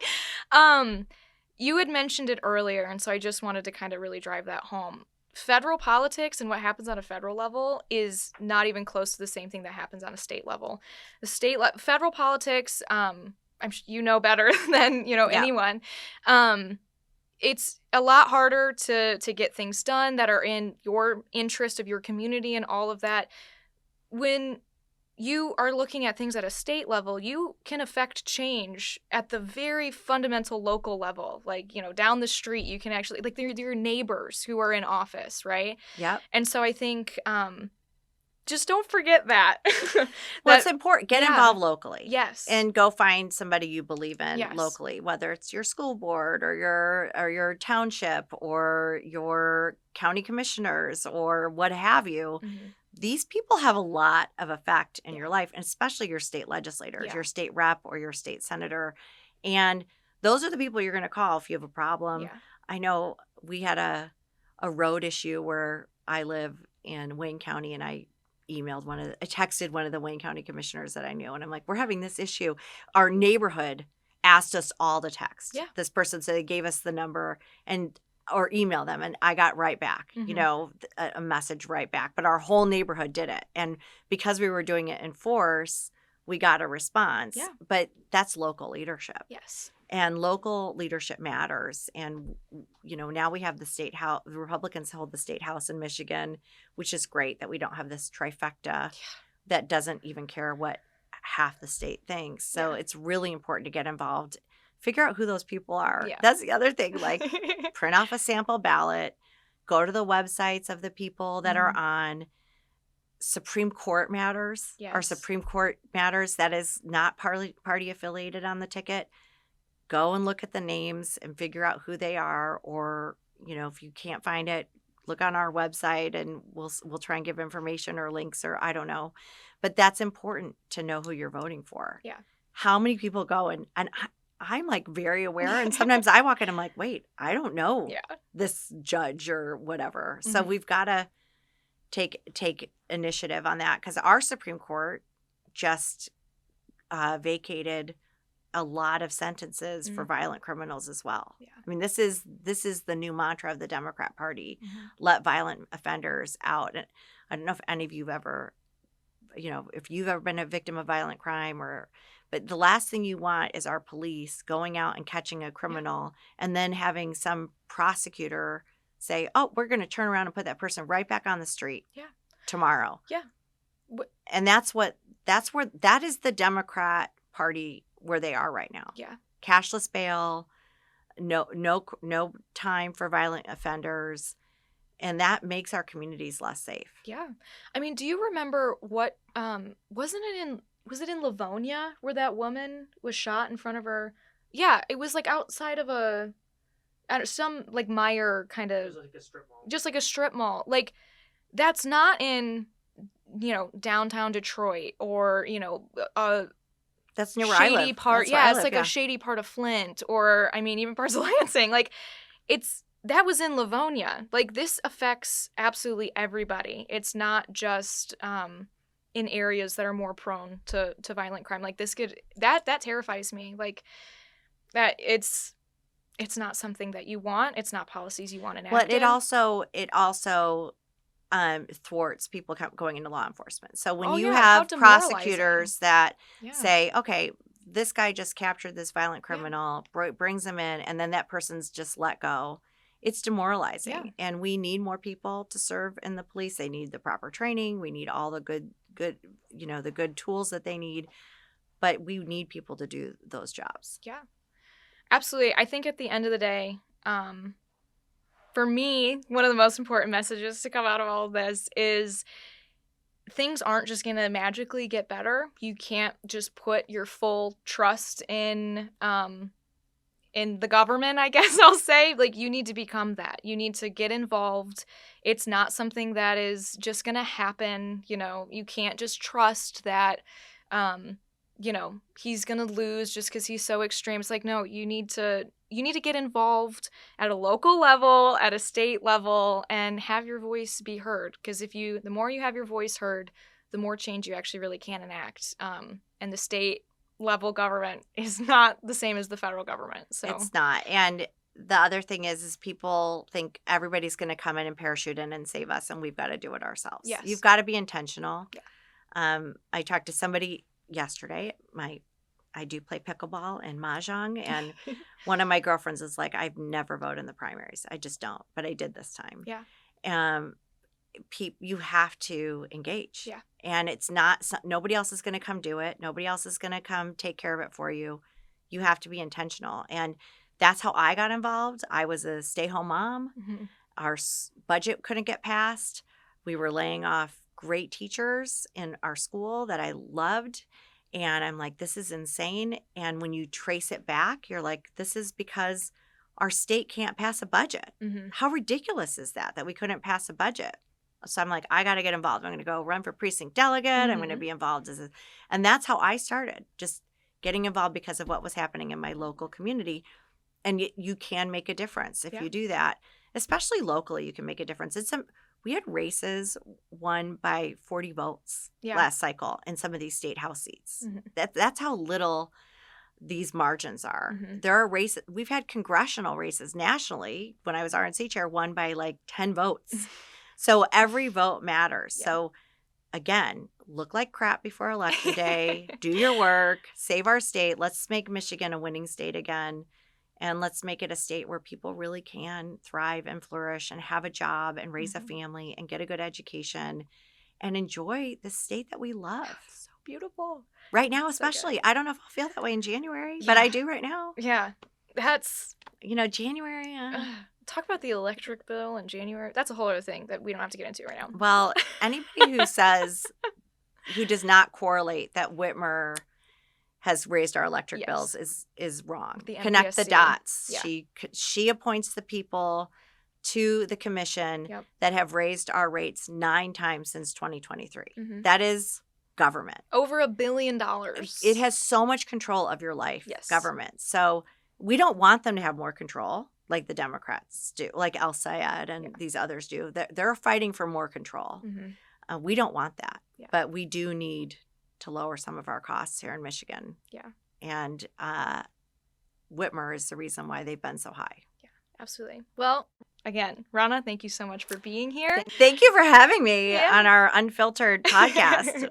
You had mentioned it earlier, and so I just wanted to kind of really drive that home. Federal politics and what happens on a federal level is not even close to the same thing that happens on a state level. The federal politics, you know better than anyone. It's a lot harder to get things done that are in your interest of your community and all of that. When you are looking at things at a state level, you can affect change at the very fundamental local level. Like, down the street, you can actually, like, they're your neighbors who are in office, right? Yep. And so I think just don't forget that. Well, it's important. Get involved locally. Yes. And go find somebody you believe in locally, whether it's your school board or your township or your county commissioners or what have you. These people have a lot of effect in your life, and especially your state legislators, your state rep or your state senator. And those are the people you're going to call if you have a problem. Yeah. I know we had a road issue where I live in Wayne County, and I texted one of the Wayne County commissioners that I knew, and I'm like, we're having this issue. Our neighborhood asked us all to text. Yeah. This person, so they gave us the number or email them, and I got right back, a message right back. But our whole neighborhood did it, and because we were doing it in force, we got a response. Yeah. But that's local leadership. Yes. And local leadership matters. And, now we have the state house. The Republicans hold the state house in Michigan, which is great that we don't have this trifecta that doesn't even care what half the state thinks. So it's really important to get involved. Figure out who those people are. Yeah. That's the other thing. Like, print off a sample ballot, go to the websites of the people that are on. Supreme Court matters. Yes. Our Supreme Court matters. That is not party affiliated on the ticket. Go and look at the names and figure out who they are. Or, if you can't find it, look on our website and we'll try and give information or links, or I don't know. But that's important to know who you're voting for. Yeah. How many people go and I'm like very aware, and sometimes I walk in, I'm like, wait, I don't know this judge or whatever. So we've got to take initiative on that, because our Supreme Court just vacated a lot of sentences for violent criminals as well. Yeah. I mean, this is the new mantra of the Democrat Party: let violent offenders out. And I don't know if any of you've ever, if you've ever been a victim of violent crime, but the last thing you want is our police going out and catching a criminal and then having some prosecutor say, oh, we're going to turn around and put that person right back on the street tomorrow. Yeah. And that is the Democrat Party where they are right now. Yeah. Cashless bail, no time for violent offenders. And that makes our communities less safe. Yeah. I mean, do you remember what, was it in Livonia where that woman was shot in front of her? Yeah, it was like outside of some like Meyer kind of, like a strip mall. Just like a strip mall. Like, that's not in, downtown Detroit or, that's near where I live. Shady part. Yeah, it's like a shady part of Flint, or even parts of Lansing. Like, that was in Livonia. Like, this affects absolutely everybody. It's not just in areas that are more prone to violent crime. Like, that terrifies me. Like, that it's not something that you want. It's not policies you want enacted. But it also thwarts people going into law enforcement. So when you have prosecutors that say, okay, this guy just captured this violent criminal, brings him in, and then that person's just let go, it's demoralizing. Yeah. And we need more people to serve in the police. They need the proper training. We need all the good, the good tools that they need. But we need people to do those jobs. Yeah, absolutely. I think at the end of the day, for me, one of the most important messages to come out of all of this is things aren't just going to magically get better. You can't just put your full trust in the government, I guess I'll say. Like, you need to become that. You need to get involved. It's not something that is just going to happen. You can't just trust that, he's going to lose just because he's so extreme. It's like, no, you need to get involved at a local level, at a state level, and have your voice be heard. Because the more you have your voice heard, the more change you actually really can enact. And the state level government is not the same as the federal government. So it's not. And the other thing is people think everybody's going to come in and parachute in and save us, and we've got to do it ourselves. Yes. You've got to be intentional. Yeah. I talked to somebody yesterday. I do play pickleball and mahjong, and one of my girlfriends is like, I've never voted in the primaries. I just don't, but I did this time. Yeah. You have to engage. Yeah. And it's not, nobody else is going to come do it. Nobody else is going to come take care of it for you. You have to be intentional. And that's how I got involved. I was a stay-home mom. Mm-hmm. Our budget couldn't get passed. We were laying off great teachers in our school that I loved. And I'm like, this is insane. And when you trace it back, you're like, this is because our state can't pass a budget. Mm-hmm. How ridiculous is that we couldn't pass a budget? So I'm like, I got to get involved. I'm going to go run for precinct delegate. Mm-hmm. I'm going to be involved and that's how I started. Just getting involved because of what was happening in my local community. And you can make a difference if you do that, especially locally. You can make a difference. We had races won by 40 votes last cycle in some of these state house seats. That's how little these margins are. There are races. We've had congressional races nationally when I was RNC chair won by like 10 votes. So every vote matters. So again, look like crap before election day. Do your work. Save our state. Let's make Michigan a winning state again. And let's make it a state where people really can thrive and flourish and have a job and raise a family and get a good education and enjoy the state that we love. So beautiful. Right now, especially. I don't know if I'll feel that way in January, but I do right now. Yeah. That's... January. Talk about the electric bill in January. That's a whole other thing that we don't have to get into right now. Well, anybody who does not correlate that Whitmer has raised our electric bills is wrong. Connect the dots. Yeah. She appoints the people to the commission that have raised our rates 9 times since 2023. That is government. Over $1 billion. It has so much control of your life, government. So we don't want them to have more control like the Democrats do, like El Sayed and these others do. They're fighting for more control. We don't want that. But we do need to lower some of our costs here in Michigan. Yeah. And Whitmer is the reason why they've been so high. Yeah, absolutely. Well, again, Ronna, thank you so much for being here. Thank you for having me on our Unfiltered podcast.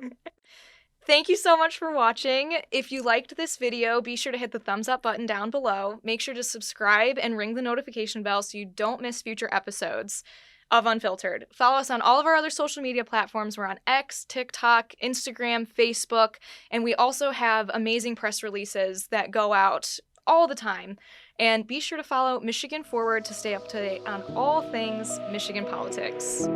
Thank you so much for watching. If you liked this video, be sure to hit the thumbs up button down below. Make sure to subscribe and ring the notification bell so you don't miss future episodes of Unfiltered. Follow us on all of our other social media platforms. We're on X, TikTok, Instagram, Facebook, and we also have amazing press releases that go out all the time. And be sure to follow Michigan Forward to stay up to date on all things Michigan politics.